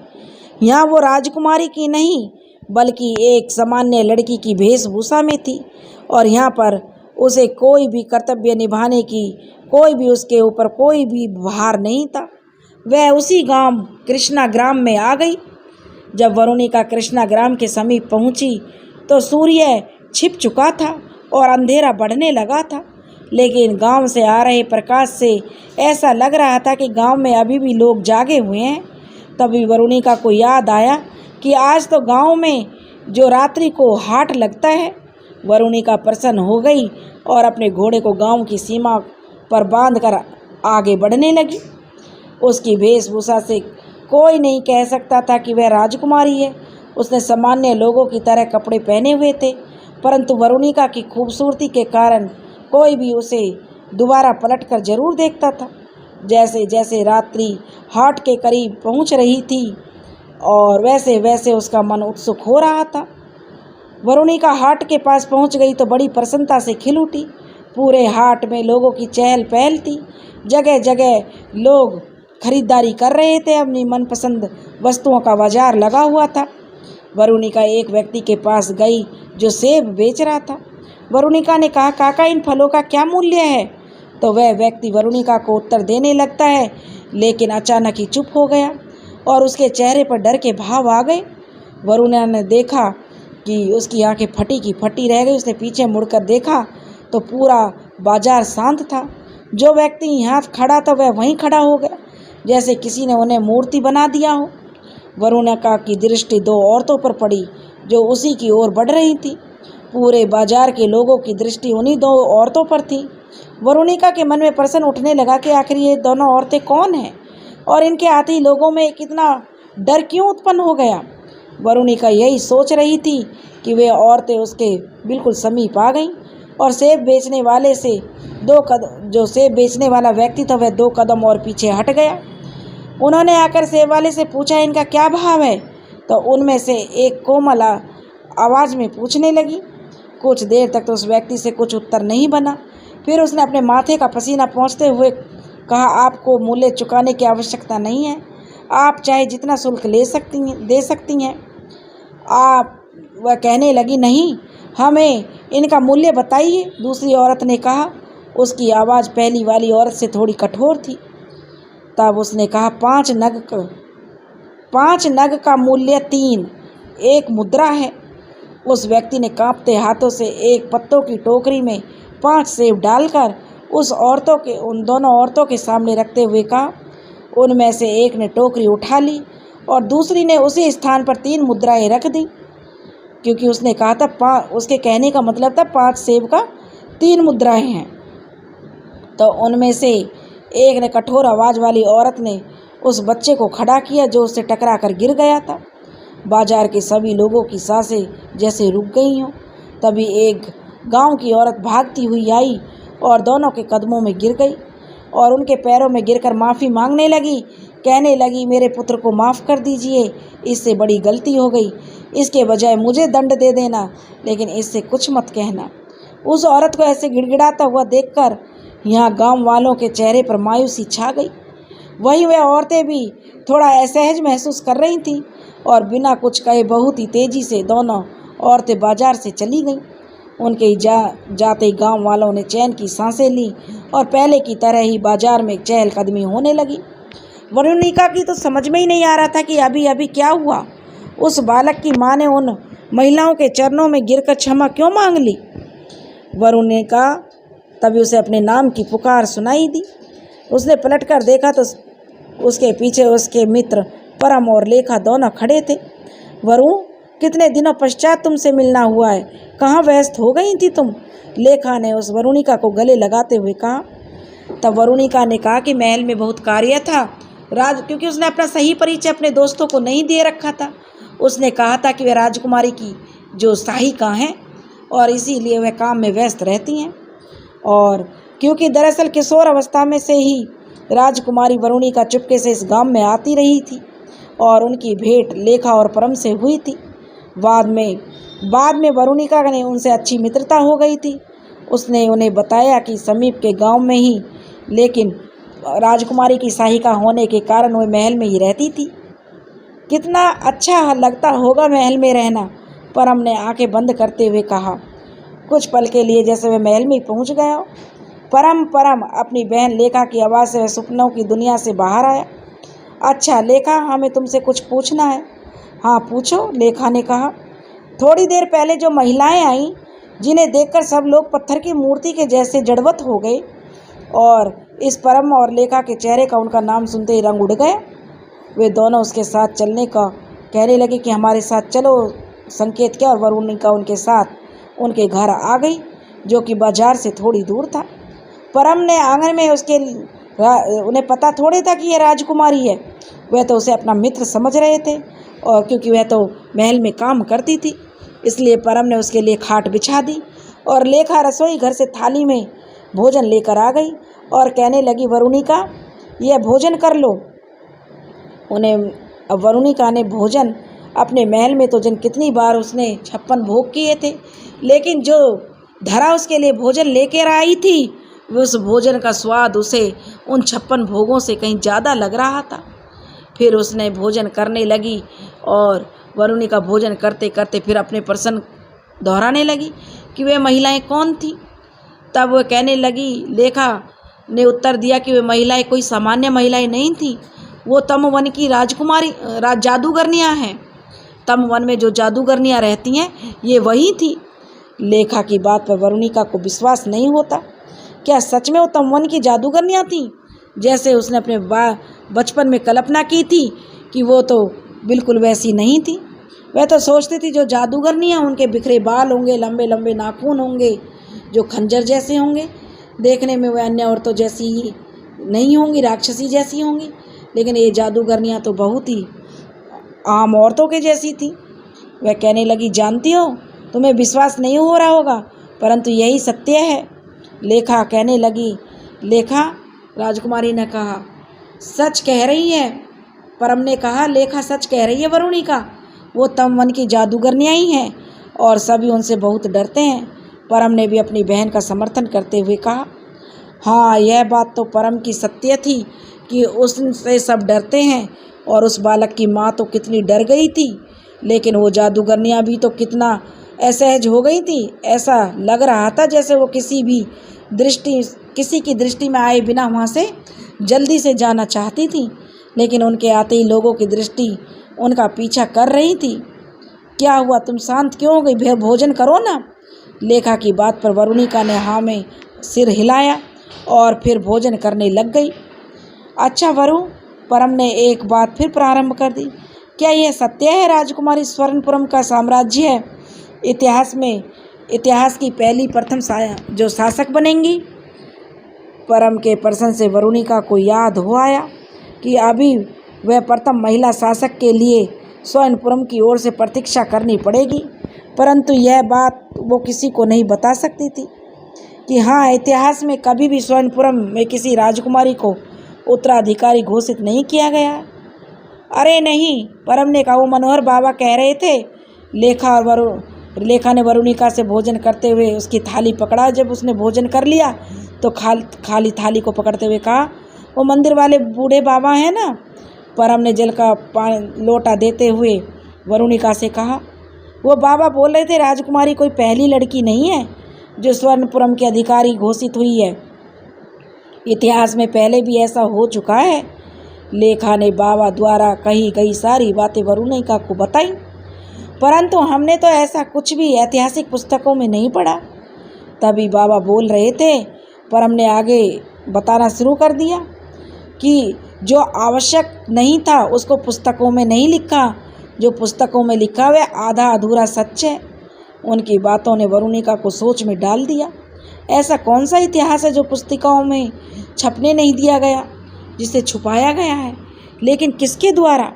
यहाँ वो राजकुमारी की नहीं बल्कि एक सामान्य लड़की की वेशभूषा में थी और यहाँ पर उसे कोई भी कर्तव्य निभाने की, कोई भी उसके ऊपर कोई भी भार नहीं था। वह उसी गांव कृष्णाग्राम में आ गई। जब वरुणिका कृष्णाग्राम के समीप पहुंची तो सूर्य छिप चुका था और अंधेरा बढ़ने लगा था, लेकिन गांव से आ रहे प्रकाश से ऐसा लग रहा था कि गांव में अभी भी लोग जागे हुए हैं। तभी वरुणिका को याद आया कि आज तो गांव में जो रात्रि को हाट लगता है। वरुणिका प्रसन्न हो गई और अपने घोड़े को गांव की सीमा पर बांधकर आगे बढ़ने लगी। उसकी वेशभूषा से कोई नहीं कह सकता था कि वह राजकुमारी है। उसने सामान्य लोगों की तरह कपड़े पहने हुए थे, परंतु वरुणिका की खूबसूरती के कारण कोई भी उसे दोबारा पलटकर जरूर देखता था। जैसे जैसे रात्रि हाट के करीब पहुंच रही थी और वैसे वैसे उसका मन उत्सुक हो रहा था। वरुणिका हाट के पास पहुंच गई तो बड़ी प्रसन्नता से खिल उठी। पूरे हाट में लोगों की चहल पहल थी। जगह जगह लोग खरीदारी कर रहे थे। अपनी मनपसंद वस्तुओं का बाजार लगा हुआ था। वरुणिका एक व्यक्ति के पास गई जो सेब बेच रहा था। वरुणिका ने कहा, काका इन फलों का क्या मूल्य है? तो वह व्यक्ति वरुणिका को उत्तर देने लगता है, लेकिन अचानक ही चुप हो गया और उसके चेहरे पर डर के भाव आ गए। वरुणिका ने देखा कि उसकी आंखें फटी की फटी रह गई। उसने पीछे मुड़कर देखा तो पूरा बाजार शांत था। जो व्यक्ति यहाँ खड़ा था वह वहीं खड़ा हो गया, जैसे किसी ने उन्हें मूर्ति बना दिया हो। वरुणिका की दृष्टि दो औरतों पर पड़ी जो उसी की ओर बढ़ रही थी। पूरे बाजार के लोगों की दृष्टि उन्हीं दो औरतों पर थी। वरुणिका के मन में प्रश्न उठने लगा कि आखिर ये दोनों औरतें कौन हैं और इनके आते ही लोगों में कितना डर क्यों उत्पन्न हो गया। वरुणिका यही सोच रही थी कि वे औरतें उसके बिल्कुल समीप आ गईं और सेब बेचने वाले से जो सेब बेचने वाला व्यक्ति था वह 2 कदम और पीछे हट गया। उन्होंने आकर सेब वाले से पूछा, इनका क्या भाव है? तो उनमें से एक कोमल आवाज़ में पूछने लगी। कुछ देर तक तो उस व्यक्ति से कुछ उत्तर नहीं बना। फिर उसने अपने माथे का पसीना पोंछते हुए कहा, आपको मूल्य चुकाने की आवश्यकता नहीं है। आप चाहे जितना शुल्क दे सकती हैं। वह कहने लगी, नहीं, हमें इनका मूल्य बताइए। दूसरी औरत ने कहा। उसकी आवाज़ पहली वाली औरत से थोड़ी कठोर थी। तब उसने कहा, 5 नग का मूल्य 3, 1 मुद्रा है। उस व्यक्ति ने कांपते हाथों से एक पत्तों की टोकरी में 5 सेब डालकर उन दोनों औरतों के सामने रखते हुए कहा। उनमें से एक ने टोकरी उठा ली और दूसरी ने उसी स्थान पर 3 मुद्राएं रख दी, क्योंकि उसने कहा था उसके कहने का मतलब था 5 सेब का 3 मुद्राएं हैं। तो उनमें से एक ने कठोर आवाज़ वाली औरत ने उस बच्चे को खड़ा किया जो उससे टकरा कर गिर गया था। बाजार के सभी लोगों की सांसें जैसे रुक गई हों। तभी एक गांव की औरत भागती हुई आई और दोनों के कदमों में गिर गई और उनके पैरों में गिरकर माफ़ी मांगने लगी। कहने लगी, मेरे पुत्र को माफ़ कर दीजिए, इससे बड़ी गलती हो गई। इसके बजाय मुझे दंड दे देना, लेकिन इससे कुछ मत कहना। उस औरत को ऐसे गिड़गिड़ाता हुआ देखकर यहाँ गांव वालों के चेहरे पर मायूसी छा गई। वहीं वह औरतें भी थोड़ा असहज महसूस कर रही थीं और बिना कुछ कहे बहुत ही तेज़ी से दोनों औरतें बाजार से चली गईं। उनके जाते गांव वालों ने चैन की सांसें ली और पहले की तरह ही बाजार में चहलकदमी होने लगी। वरुणिका की तो समझ में ही नहीं आ रहा था कि अभी अभी क्या हुआ। उस बालक की माँ ने उन महिलाओं के चरणों में गिरकर क्षमा क्यों मांग ली? वरुणिका तभी उसे अपने नाम की पुकार सुनाई दी। उसने पलटकर देखा तो उसके पीछे उसके मित्र परम और लेखा दोनों खड़े थे। वरु, कितने दिनों पश्चात तुमसे मिलना हुआ है, कहाँ व्यस्त हो गई थी तुम? लेखा ने उस वरुणिका को गले लगाते हुए कहा। तब वरुणिका ने कहा कि महल में बहुत कार्य था क्योंकि उसने अपना सही परिचय अपने दोस्तों को नहीं दे रखा था। उसने कहा था कि वह राजकुमारी की जो सहायिका हैं और इसीलिए वह काम में व्यस्त रहती हैं। और क्योंकि दरअसल किशोर अवस्था में से ही राजकुमारी वरुणिका चुपके से इस गांव में आती रही थी और उनकी भेंट लेखा और परम से हुई थी। बाद में वरुणिका ने उनसे अच्छी मित्रता हो गई थी। उसने उन्हें बताया कि समीप के गांव में ही, लेकिन राजकुमारी की सहायिका होने के कारण वह महल में ही रहती थी। कितना अच्छा लगता होगा महल में रहना, परम ने आंखें बंद करते हुए कहा। कुछ पल के लिए जैसे वह महल में ही पहुंच गया हो। परम परम अपनी बहन लेखा की आवाज़ से वह सपनों की दुनिया से बाहर आया। अच्छा लेखा, हमें तुमसे कुछ पूछना है। हाँ पूछो, लेखा ने कहा। थोड़ी देर पहले जो महिलाएं आईं, जिन्हें देखकर सब लोग पत्थर की मूर्ति के जैसे जड़वत हो गए, और इस परम और लेखा के चेहरे का उनका नाम सुनते ही रंग उड़ गया। वे दोनों उसके साथ चलने का कहने लगे कि हमारे साथ चलो। संकेत किया और वरुणिका उनके साथ उनके घर आ गई, जो कि बाजार से थोड़ी दूर था। परम ने आंगन में उन्हें पता थोड़े था कि यह राजकुमारी है। वह तो उसे अपना मित्र समझ रहे थे, और क्योंकि वह तो महल में काम करती थी, इसलिए परम ने उसके लिए खाट बिछा दी और लेखा रसोई घर से थाली में भोजन लेकर आ गई और कहने लगी, वरुणिका यह भोजन कर लो। वरुणिका ने भोजन अपने महल में तो जन कितनी बार उसने 56 भोग किए थे, लेकिन जो धरा उसके लिए भोजन लेकर आई थी, उस भोजन का स्वाद उसे उन 56 भोगों से कहीं ज़्यादा लग रहा था। फिर उसने भोजन करने लगी और वरुणिका भोजन करते करते फिर अपने प्रश्न दोहराने लगी कि वे महिलाएं कौन थीं। तब वह कहने लगी, लेखा ने उत्तर दिया कि वे महिलाएं कोई सामान्य महिलाएं नहीं थीं, वो तमवन की राजकुमारी जादूगरनियाँ हैं। तमवन में जो जादूगरनियाँ रहती हैं, ये वही थी। लेखा की बात पर वरुणिका को विश्वास नहीं होता। क्या सच में वो तमवन की जादूगरनियाँ थीं, जैसे उसने अपने बचपन में कल्पना की थी कि वो तो बिल्कुल वैसी नहीं थी। वह तो सोचती थी जो जादूगरनियाँ, उनके बिखरे बाल होंगे, लंबे लंबे नाखून होंगे जो खंजर जैसे होंगे, देखने में वह अन्य औरतों जैसी ही नहीं होंगी, राक्षसी जैसी होंगी, लेकिन ये जादूगरनियाँ तो बहुत ही आम औरतों के जैसी थी। वह कहने लगी, जानती हो तुम्हें विश्वास नहीं हो रहा होगा, परंतु यही सत्य है। लेखा कहने लगी, लेखा, राजकुमारी ने कहा, सच कह रही है। परम ने कहा, लेखा सच कह रही है वरुणिका, वो तमवन की जादूगरनियाँ ही हैं और सभी उनसे बहुत डरते हैं। परम ने भी अपनी बहन का समर्थन करते हुए कहा, हाँ यह बात तो परम की सत्य थी कि उससे सब डरते हैं, और उस बालक की माँ तो कितनी डर गई थी, लेकिन वो जादूगरनियाँ भी तो कितना असहज हो गई थी। ऐसा लग रहा था जैसे वो किसी की दृष्टि में आए बिना वहाँ से जल्दी से जाना चाहती थी, लेकिन उनके आते ही लोगों की दृष्टि उनका पीछा कर रही थी। क्या हुआ, तुम शांत क्यों हो गई? भोजन करो ना। लेखा की बात पर वरुणिका ने हाँ में सिर हिलाया और फिर भोजन करने लग गई। अच्छा वरु, परम ने एक बात फिर प्रारंभ कर दी, क्या यह सत्य है राजकुमारी स्वर्णपुरम का साम्राज्य है इतिहास की पहली प्रथम जो शासक बनेंगी? परम के प्रश्न से वरुणिका को याद हो आया कि अभी वह प्रथम महिला शासक के लिए स्वर्णपुरम की ओर से प्रतीक्षा करनी पड़ेगी, परंतु यह बात वो किसी को नहीं बता सकती थी कि हाँ, इतिहास में कभी भी स्वर्णपुरम में किसी राजकुमारी को उत्तराधिकारी घोषित नहीं किया गया। अरे नहीं, परम ने कहा, वो मनोहर बाबा कह रहे थे। लेखा ने वरुणिका से भोजन करते हुए उसकी थाली पकड़ा। जब उसने भोजन कर लिया तो खाली थाली को पकड़ते हुए कहा, वो मंदिर वाले बूढ़े बाबा हैं ना? परम ने जल का लोटा देते हुए वरुणिका से कहा, वो बाबा बोल रहे थे राजकुमारी कोई पहली लड़की नहीं है जो स्वर्णपुरम की अधिकारी घोषित हुई है, इतिहास में पहले भी ऐसा हो चुका है। लेखा ने बाबा द्वारा कही गई सारी बातें वरुणिका को बताई, परंतु हमने तो ऐसा कुछ भी ऐतिहासिक पुस्तकों में नहीं पढ़ा। तभी बाबा बोल रहे थे। परम ने आगे बताना शुरू कर दिया कि जो आवश्यक नहीं था उसको पुस्तकों में नहीं लिखा, जो पुस्तकों में लिखा हुआ आधा अधूरा सच है। उनकी बातों ने वरुणिका को सोच में डाल दिया। ऐसा कौन सा इतिहास है जो पुस्तिकाओं में छपने नहीं दिया गया, जिसे छुपाया गया है, लेकिन किसके द्वारा?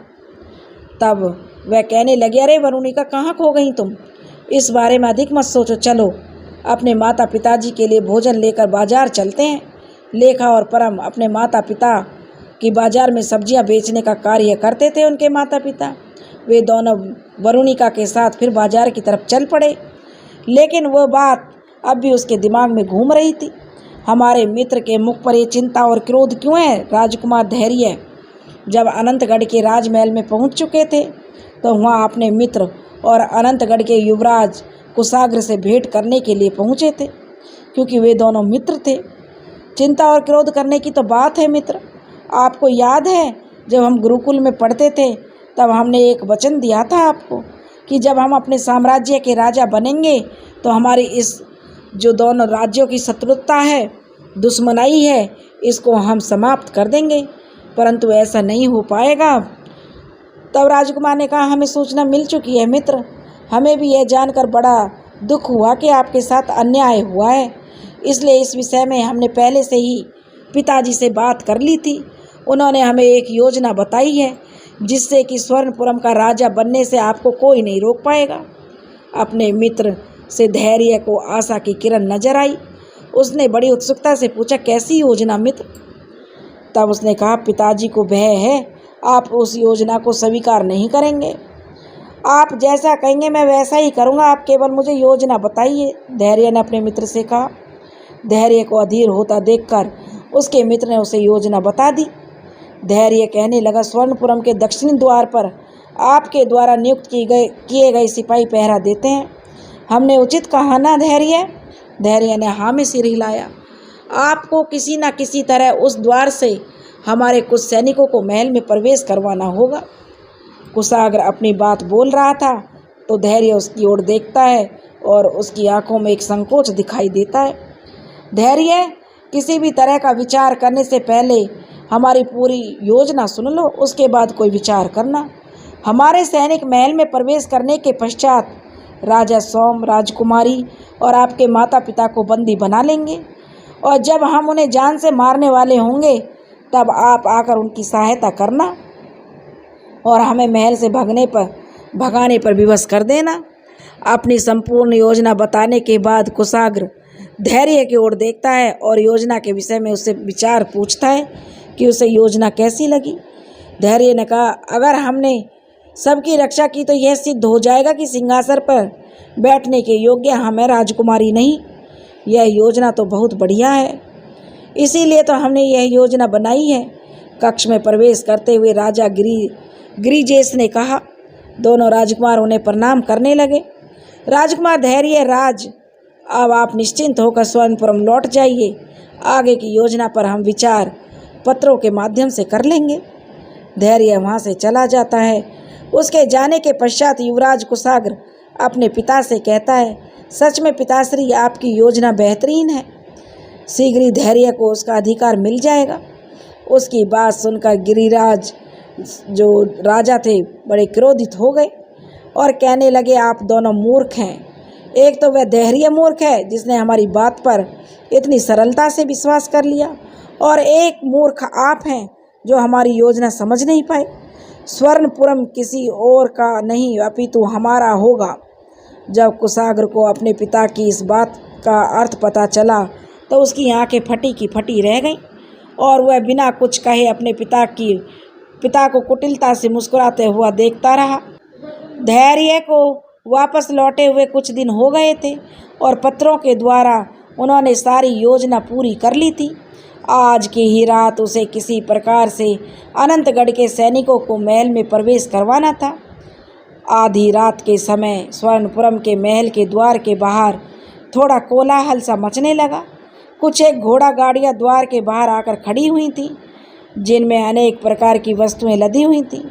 तब वह कहने लगे, अरे वरुणिका, कहाँ खो गई तुम? इस बारे में अधिक मत सोचो, चलो अपने माता पिताजी के लिए भोजन लेकर बाजार चलते हैं। लेखा और परम अपने माता पिता की बाजार में सब्जियां बेचने का कार्य करते थे। उनके माता पिता वे दोनों वरुणिका के साथ फिर बाजार की तरफ चल पड़े, लेकिन वो बात अब भी उसके दिमाग में घूम रही थी। हमारे मित्र के मुख पर ये चिंता और क्रोध क्यों है? राजकुमार धैर्य जब अनंतगढ़ के राजमहल में पहुंच चुके थे तो वहां अपने मित्र और अनंतगढ़ के युवराज कुशाग्र से भेंट करने के लिए पहुंचे थे, क्योंकि वे दोनों मित्र थे। चिंता और क्रोध करने की तो बात है मित्र। आपको याद है जब हम गुरुकुल में पढ़ते थे तब हमने एक वचन दिया था आपको कि जब हम अपने साम्राज्य के राजा बनेंगे तो हमारी इस जो दोनों राज्यों की शत्रुता है, दुश्मनाई है, इसको हम समाप्त कर देंगे। परंतु ऐसा नहीं हो पाएगा। तब राजकुमार ने कहा, हमें सूचना मिल चुकी है मित्र। हमें भी यह जानकर बड़ा दुख हुआ कि आपके साथ अन्याय हुआ है, इसलिए इस विषय में हमने पहले से ही पिताजी से बात कर ली थी। उन्होंने हमें एक योजना बताई है जिससे कि स्वर्णपुरम का राजा बनने से आपको कोई नहीं रोक पाएगा। अपने मित्र से धैर्य को आशा की किरण नजर आई। उसने बड़ी उत्सुकता से पूछा, कैसी योजना मित्र? तब उसने कहा, पिताजी को भय है आप उस योजना को स्वीकार नहीं करेंगे। आप जैसा कहेंगे मैं वैसा ही करूँगा, आप केवल मुझे योजना बताइए, धैर्य ने अपने मित्र से कहा। धैर्य को अधीर होता देखकर उसके मित्र ने उसे योजना बता दी। धैर्य कहने लगा, स्वर्णपुरम के दक्षिणी द्वार पर आपके द्वारा नियुक्त किए गए सिपाही पहरा देते हैं। हमने उचित कहा ना धैर्य? धैर्य ने हाँ में सिर हिलाया। आपको किसी न किसी तरह उस द्वार से हमारे कुछ सैनिकों को महल में प्रवेश करवाना होगा। कुशाग्र अपनी बात बोल रहा था तो धैर्य उसकी ओर देखता है और उसकी आंखों में एक संकोच दिखाई देता है। धैर्य, किसी भी तरह का विचार करने से पहले हमारी पूरी योजना सुन लो, उसके बाद कोई विचार करना। हमारे सैनिक महल में प्रवेश करने के पश्चात राजा सोम, राजकुमारी और आपके माता पिता को बंदी बना लेंगे, और जब हम उन्हें जान से मारने वाले होंगे तब आप आकर उनकी सहायता करना और हमें महल से भगाने पर विवश कर देना। अपनी संपूर्ण योजना बताने के बाद कुशाग्र धैर्य की ओर देखता है और योजना के विषय में उससे विचार पूछता है कि उसे योजना कैसी लगी। धैर्य ने कहा, अगर हमने सबकी रक्षा की तो यह सिद्ध हो जाएगा कि सिंहासन पर बैठने के योग्य हम राजकुमारी नहीं। यह योजना तो बहुत बढ़िया है, इसीलिए तो हमने यह योजना बनाई है। कक्ष में प्रवेश करते हुए राजा गिरिजेश ने कहा। दोनों राजकुमार उन्हें प्रणाम करने लगे। राजकुमार धैर्य, राज, अब आप निश्चिंत होकर स्वर्णपुरम लौट जाइए। आगे की योजना पर हम विचार पत्रों के माध्यम से कर लेंगे। धैर्य वहाँ से चला जाता है। उसके जाने के पश्चात युवराज कुशाग्र अपने पिता से कहता है, सच में पिताश्री, आपकी योजना बेहतरीन है। शीघ्र ही धैर्य को उसका अधिकार मिल जाएगा। उसकी बात सुनकर गिरिराज जो राजा थे बड़े क्रोधित हो गए और कहने लगे, आप दोनों मूर्ख हैं। एक तो वह धैर्य मूर्ख है जिसने हमारी बात पर इतनी सरलता से विश्वास कर लिया, और एक मूर्ख आप हैं जो हमारी योजना समझ नहीं पाए। स्वर्णपुरम किसी और का नहीं अपितु हमारा होगा। जब कुशाग्र को अपने पिता की इस बात का अर्थ पता चला तो उसकी आंखें फटी की फटी रह गईं और वह बिना कुछ कहे अपने पिता को कुटिलता से मुस्कुराते हुआ देखता रहा। धैर्य को वापस लौटे हुए कुछ दिन हो गए थे और पत्रों के द्वारा उन्होंने सारी योजना पूरी कर ली थी। आज की ही रात उसे किसी प्रकार से अनंतगढ़ के सैनिकों को महल में प्रवेश करवाना था। आधी रात के समय स्वर्णपुरम के महल के द्वार के बाहर थोड़ा कोलाहल सा मचने लगा। कुछ एक घोड़ा गाड़ियाँ द्वार के बाहर आकर खड़ी हुई थीं, जिनमें अनेक प्रकार की वस्तुएं लदी हुई थीं।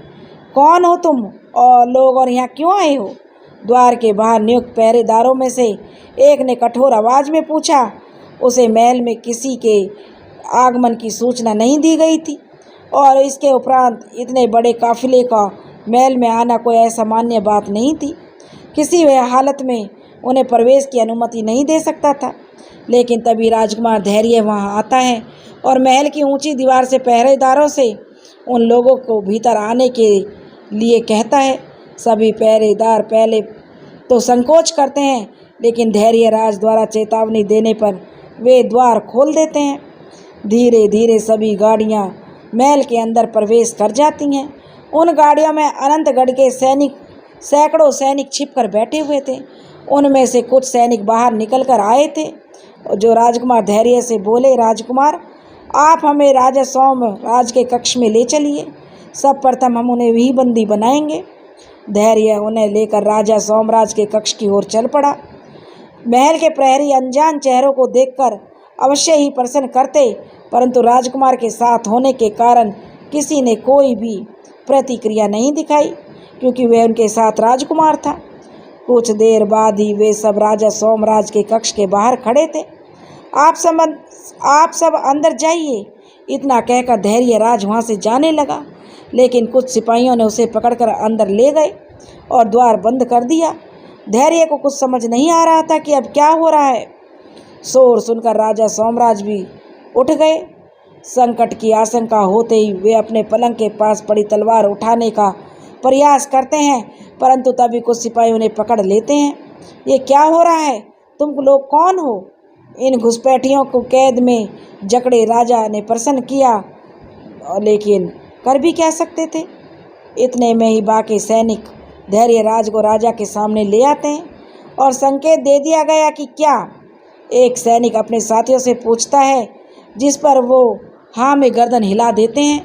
कौन हो तुम और लोग, और यहाँ क्यों आए हो? द्वार के बाहर नियुक्त पहरेदारों में से एक ने कठोर आवाज़ में पूछा। उसे महल में किसी के आगमन की सूचना नहीं दी गई थी और इसके उपरांत इतने बड़े काफिले का महल में आना कोई असामान्य बात नहीं थी। किसी भी हालत में उन्हें प्रवेश की अनुमति नहीं दे सकता था। लेकिन तभी राजकुमार धैर्य वहां आता है और महल की ऊंची दीवार से पहरेदारों से उन लोगों को भीतर आने के लिए कहता है। सभी पहरेदार पहले तो संकोच करते हैं, लेकिन धैर्य राज द्वारा चेतावनी देने पर वे द्वार खोल देते हैं। धीरे धीरे सभी गाड़ियां महल के अंदर प्रवेश कर जाती हैं। उन गाड़ियों में अनंतगढ़ के सैकड़ों सैनिक छिपकर बैठे हुए थे उनमें से कुछ सैनिक बाहर निकल कर आए थे, जो राजकुमार धैर्य से बोले, राजकुमार, आप हमें राजा सोमराज के कक्ष में ले चलिए। सब प्रथम हम उन्हें वही बंदी बनाएंगे। धैर्य उन्हें लेकर राजा सोमराज के कक्ष की ओर चल पड़ा। महल के प्रहरी अनजान चेहरों को देखकर अवश्य ही प्रसन्न करते, परंतु राजकुमार के साथ होने के कारण किसी ने कोई भी प्रतिक्रिया नहीं दिखाई, क्योंकि वह उनके साथ राजकुमार था। कुछ देर बाद ही वे सब राजा सोमराज के कक्ष के बाहर खड़े थे। आप सब अंदर जाइए, इतना कहकर धैर्य राज वहाँ से जाने लगा, लेकिन कुछ सिपाहियों ने उसे पकड़कर अंदर ले गए और द्वार बंद कर दिया। धैर्य को कुछ समझ नहीं आ रहा था कि अब क्या हो रहा है। शोर सुनकर राजा सोमराज भी उठ गए। संकट की आशंका होते ही वे अपने पलंग के पास पड़ी तलवार उठाने का प्रयास करते हैं, परंतु तभी कुछ सिपाही उन्हें पकड़ लेते हैं। ये क्या हो रहा है? तुम लोग कौन हो? इन घुसपैठियों को कैद में जकड़े राजा ने प्रसन्न किया, लेकिन कर भी क्या सकते थे। इतने में ही बाकी सैनिक धैर्य राज को राजा के सामने ले आते हैं और संकेत दे दिया गया कि क्या। एक सैनिक अपने साथियों से पूछता है, जिस पर वो हाँ में गर्दन हिला देते हैं।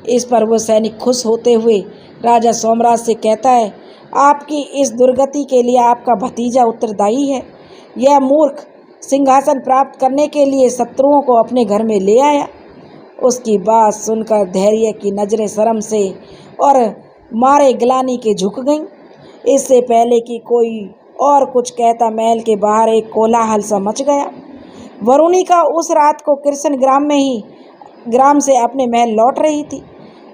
इस पर वो सैनिक खुश होते हुए राजा सोमराज से कहता है, आपकी इस दुर्गति के लिए आपका भतीजा उत्तरदायी है। यह मूर्ख सिंहासन प्राप्त करने के लिए शत्रुओं को अपने घर में ले आया। उसकी बात सुनकर धैर्य की नजरें शर्म से और मारे ग्लानि के झुक गईं। इससे पहले कि कोई और कुछ कहता, महल के बाहर एक कोलाहल सा मच गया। वरुणिका उस रात को कृष्ण ग्राम से अपने महल लौट रही थी।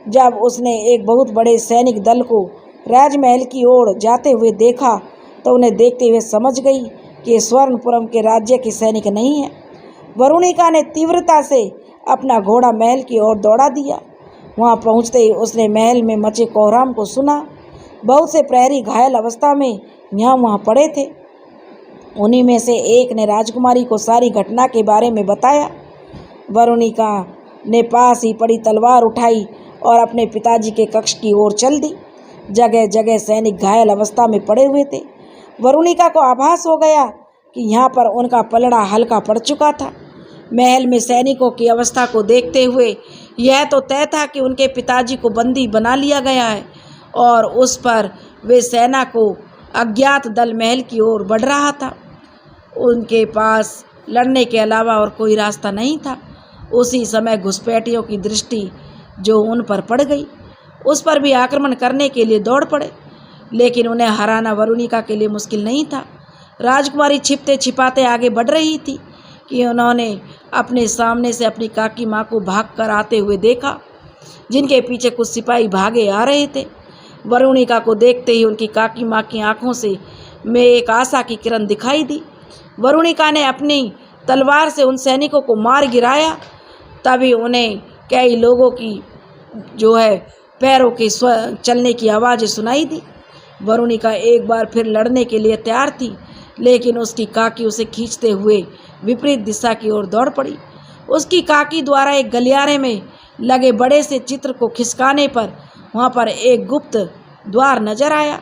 जब उसने एक बहुत बड़े सैनिक दल को राजमहल की ओर जाते हुए देखा, तो उन्हें देखते हुए समझ गई कि स्वर्णपुरम के राज्य के सैनिक नहीं है। वरुणिका ने तीव्रता से अपना घोड़ा महल की ओर दौड़ा दिया। वहां पहुंचते ही उसने महल में मचे कोहराम को सुना। बहुत से प्रहरी घायल अवस्था में यहाँ वहाँ पड़े थे। उन्हीं में से एक ने राजकुमारी को सारी घटना के बारे में बताया। वरुणिका ने पास ही पड़ी तलवार उठाई और अपने पिताजी के कक्ष की ओर चल दी। जगह जगह सैनिक घायल अवस्था में पड़े हुए थे। वरुणिका को आभास हो गया कि यहाँ पर उनका पलड़ा हल्का पड़ चुका था। महल में सैनिकों की अवस्था को देखते हुए यह तो तय था कि उनके पिताजी को बंदी बना लिया गया है और उस पर वे सेना को अज्ञात दल महल की ओर बढ़ रहा था। उनके पास लड़ने के अलावा और कोई रास्ता नहीं था। उसी समय घुसपैठियों की दृष्टि जो उन पर पड़ गई, उस पर भी आक्रमण करने के लिए दौड़ पड़े, लेकिन उन्हें हराना वरुणिका के लिए मुश्किल नहीं था। राजकुमारी छिपते छिपाते आगे बढ़ रही थी कि उन्होंने अपने सामने से अपनी काकी माँ को भागकर आते हुए देखा, जिनके पीछे कुछ सिपाही भागे आ रहे थे। वरुणिका को देखते ही उनकी काकी माँ की आंखों में एक आशा की किरण दिखाई दी। वरुणिका ने अपनी तलवार से उन सैनिकों को मार गिराया। तभी उन्हें कई लोगों की पैरों के चलने की आवाज़ें सुनाई दी। वरुणिका एक बार फिर लड़ने के लिए तैयार थी, लेकिन उसकी काकी उसे खींचते हुए विपरीत दिशा की ओर दौड़ पड़ी। उसकी काकी द्वारा एक गलियारे में लगे बड़े से चित्र को खिसकाने पर वहाँ पर एक गुप्त द्वार नजर आया।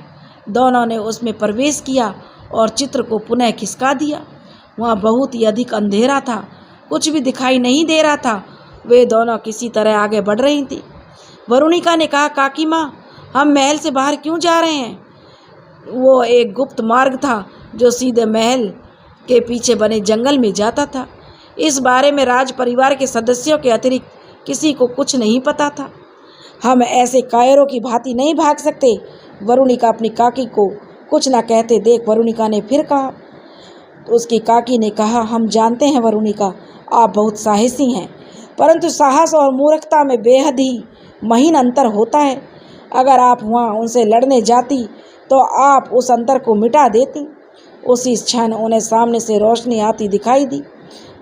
दोनों ने उसमें प्रवेश किया और चित्र को पुनः खिसका दिया। वहाँ बहुत ही अधिक अंधेरा था, कुछ भी दिखाई नहीं दे रहा था। वे दोनों किसी तरह आगे बढ़ रही थी। वरुणिका ने कहा, काकी माँ, हम महल से बाहर क्यों जा रहे हैं? वो एक गुप्त मार्ग था जो सीधे महल के पीछे बने जंगल में जाता था। इस बारे में राज परिवार के सदस्यों के अतिरिक्त किसी को कुछ नहीं पता था। हम ऐसे कायरों की भांति नहीं भाग सकते। वरुणिका अपनी काकी को कुछ न कहते देख वरुणिका ने फिर कहा। तो उसकी काकी ने कहा, हम जानते हैं वरुणिका, आप बहुत साहसी हैं, परंतु साहस और मूर्खता में बेहद ही महीन अंतर होता है। अगर आप वहाँ उनसे लड़ने जाती तो आप उस अंतर को मिटा देती। उसी क्षण उन्हें सामने से रोशनी आती दिखाई दी।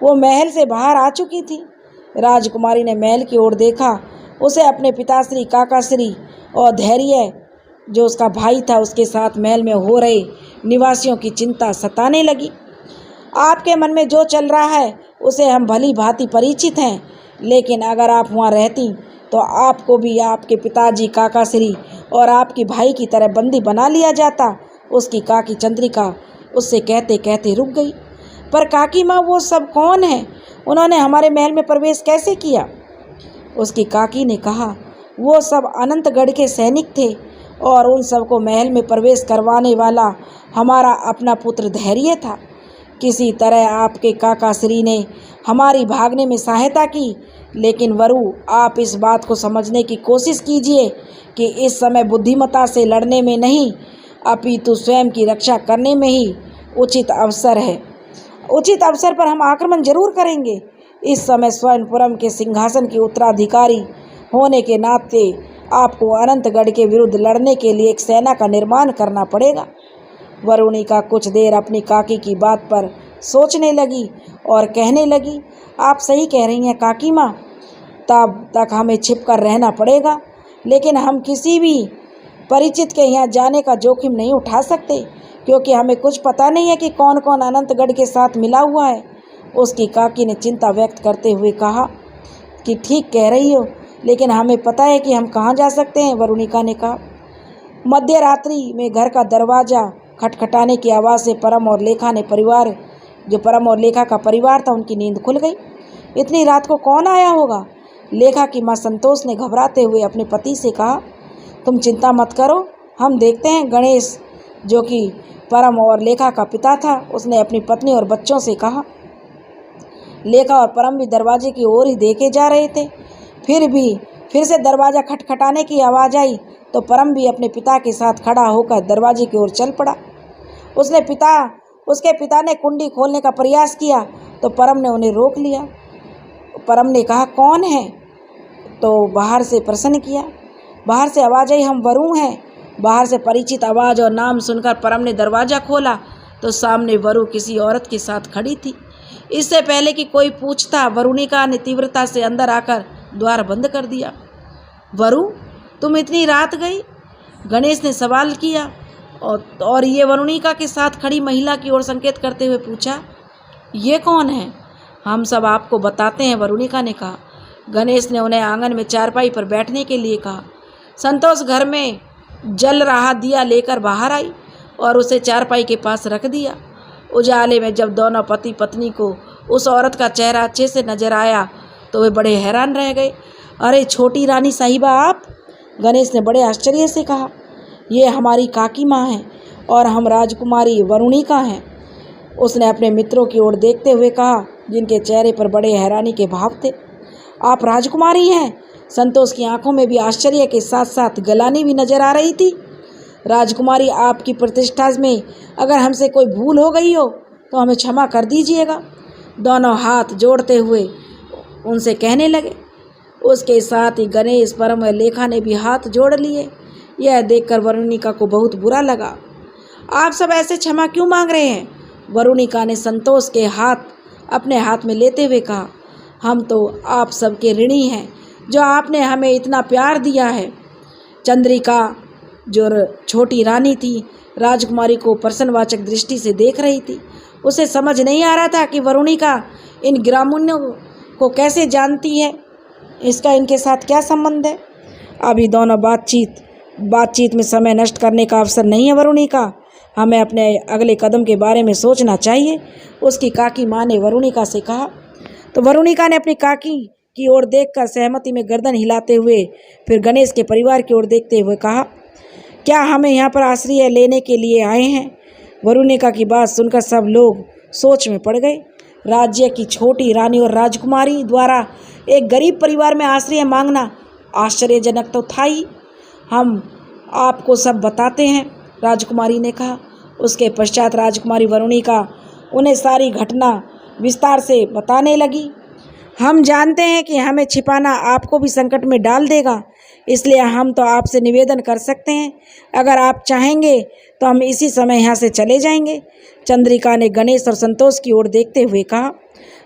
वो महल से बाहर आ चुकी थी। राजकुमारी ने महल की ओर देखा। उसे अपने पिताश्री, काकाश्री और धैर्य जो उसका भाई था, उसके साथ महल में हो रहे निवासियों की चिंता सताने लगी। आपके मन में जो चल रहा है उसे हम भली भांति परिचित हैं, लेकिन अगर आप वहाँ रहती तो आपको भी आपके पिताजी, काकाश्री और आपके भाई की तरह बंदी बना लिया जाता। उसकी काकी चंद्रिका उससे कहते कहते रुक गई। पर काकी माँ, वो सब कौन है? उन्होंने हमारे महल में प्रवेश कैसे किया? उसकी काकी ने कहा, वो सब अनंतगढ़ के सैनिक थे और उन सबको महल में प्रवेश करवाने वाला हमारा अपना पुत्र धैर्य था। किसी तरह आपके काका श्री ने हमारी भागने में सहायता की, लेकिन वरु, आप इस बात को समझने की कोशिश कीजिए कि इस समय बुद्धिमत्ता से लड़ने में नहीं, अपितु स्वयं की रक्षा करने में ही उचित अवसर है। उचित अवसर पर हम आक्रमण जरूर करेंगे। इस समय स्वर्णपुरम के सिंहासन के उत्तराधिकारी होने के नाते आपको अनंतगढ़ के विरुद्ध लड़ने के लिए एक सेना का निर्माण करना पड़ेगा। वरुणिका कुछ देर अपनी काकी की बात पर सोचने लगी और कहने लगी, आप सही कह रही हैं काकी माँ, तब तक हमें छिपकर रहना पड़ेगा, लेकिन हम किसी भी परिचित के यहाँ जाने का जोखिम नहीं उठा सकते, क्योंकि हमें कुछ पता नहीं है कि कौन कौन अनंतगढ़ के साथ मिला हुआ है। उसकी काकी ने चिंता व्यक्त करते हुए कहा कि ठीक कह रही हो, लेकिन हमें पता है कि हम कहाँ जा सकते हैं। वरुणिका ने कहा। मध्य रात्रि में घर का दरवाज़ा खटखटाने की आवाज़ से परम और लेखा का परिवार था, उनकी नींद खुल गई। इतनी रात को कौन आया होगा? लेखा की माँ संतोष ने घबराते हुए अपने पति से कहा, तुम चिंता मत करो, हम देखते हैं। गणेश, जो कि परम और लेखा का पिता था, उसने अपनी पत्नी और बच्चों से कहा। लेखा और परम भी दरवाजे की ओर ही देखे जा रहे थे। फिर से दरवाज़ा खटखटाने की आवाज़ आई तो परम भी अपने पिता के साथ खड़ा होकर दरवाजे की ओर चल पड़ा। उसके पिता ने कुंडी खोलने का प्रयास किया तो परम ने उन्हें रोक लिया। परम ने कहा, कौन है? तो बाहर से प्रश्न किया। बाहर से आवाज़ आई, हम वरु हैं। बाहर से परिचित आवाज़ और नाम सुनकर परम ने दरवाज़ा खोला तो सामने वरु किसी औरत के साथ खड़ी थी। इससे पहले कि कोई पूछता, वरुणिका ने तीव्रता से अंदर आकर द्वार बंद कर दिया। वरु, तुम इतनी रात गई? गणेश ने सवाल किया और ये वरुणिका के साथ खड़ी महिला की ओर संकेत करते हुए पूछा, ये कौन है? हम सब आपको बताते हैं, वरुणिका ने कहा। गणेश ने उन्हें आंगन में चारपाई पर बैठने के लिए कहा। संतोष घर में जल रहा दिया लेकर बाहर आई और उसे चारपाई के पास रख दिया। उजाले में जब दोनों पति पत्नी को उस औरत का चेहरा अच्छे से नजर आया तो वे बड़े हैरान रह गए। अरे छोटी रानी साहिबा, आप? गणेश ने बड़े आश्चर्य से कहा। ये हमारी काकी माँ हैं और हम राजकुमारी वरुणिका हैं। उसने अपने मित्रों की ओर देखते हुए कहा, जिनके चेहरे पर बड़े हैरानी के भाव थे। आप राजकुमारी हैं? संतोष की आंखों में भी आश्चर्य के साथ साथ गलानी भी नजर आ रही थी। राजकुमारी, आपकी प्रतिष्ठा में अगर हमसे कोई भूल हो गई हो तो हमें क्षमा कर दीजिएगा। दोनों हाथ जोड़ते हुए उनसे कहने लगे। उसके साथ ही गणेश, परम और लेखा ने भी हाथ जोड़ लिए। यह देखकर वरुणिका को बहुत बुरा लगा। आप सब ऐसे क्षमा क्यों मांग रहे हैं? वरुणिका ने संतोष के हाथ अपने हाथ में लेते हुए कहा, हम तो आप सबके ऋणी हैं जो आपने हमें इतना प्यार दिया है। चंद्रिका, जो छोटी रानी थी, राजकुमारी को प्रश्नवाचक दृष्टि से देख रही थी। उसे समझ नहीं आ रहा था कि वरुणिका इन ग्रामीणों को कैसे जानती है, इसका इनके साथ क्या संबंध है। अभी दोनों बातचीत में समय नष्ट करने का अवसर नहीं है वरुणिका, हमें अपने अगले कदम के बारे में सोचना चाहिए, उसकी काकी माँ ने वरुणिका से कहा। तो वरुणिका ने अपनी काकी की ओर देखकर सहमति में गर्दन हिलाते हुए फिर गणेश के परिवार की ओर देखते हुए कहा, क्या हमें यहाँ पर आश्रय लेने के लिए आए हैं? वरुणिका की बात सुनकर सब लोग सोच में पड़ गए। राज्य की छोटी रानी और राजकुमारी द्वारा एक गरीब परिवार में आश्रय मांगना आश्चर्यजनक तो था ही। हम आपको सब बताते हैं, राजकुमारी ने कहा। उसके पश्चात राजकुमारी वरुणिका उन्हें सारी घटना विस्तार से बताने लगी। हम जानते हैं कि हमें छिपाना आपको भी संकट में डाल देगा, इसलिए हम तो आपसे निवेदन कर सकते हैं, अगर आप चाहेंगे तो हम इसी समय यहाँ से चले जाएंगे। चंद्रिका ने गणेश और संतोष की ओर देखते हुए कहा।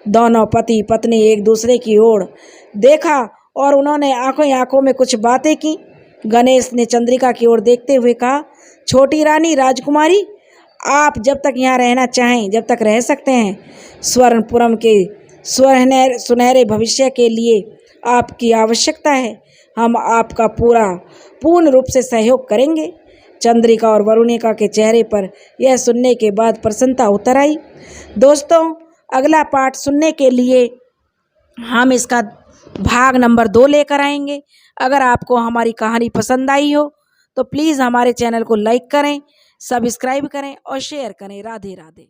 दोनों पति पत्नी एक दूसरे की ओर देखा और उन्होंने आंखों में कुछ बातें की। गणेश ने चंद्रिका की ओर देखते हुए कहा, छोटी रानी, राजकुमारी, आप जब तक यहाँ रहना चाहें जब तक रह सकते हैं। स्वर्णपुरम के सुनहरे भविष्य के लिए आपकी आवश्यकता है, हम आपका पूर्ण रूप से सहयोग करेंगे। चंद्रिका और वरुणिका के चेहरे पर यह सुनने के बाद प्रसन्नता उतर आई। दोस्तों, अगला पार्ट सुनने के लिए हम इसका भाग नंबर 2 लेकर आएंगे। अगर आपको हमारी कहानी पसंद आई हो तो प्लीज़ हमारे चैनल को लाइक करें, सब्सक्राइब करें और शेयर करें। राधे राधे।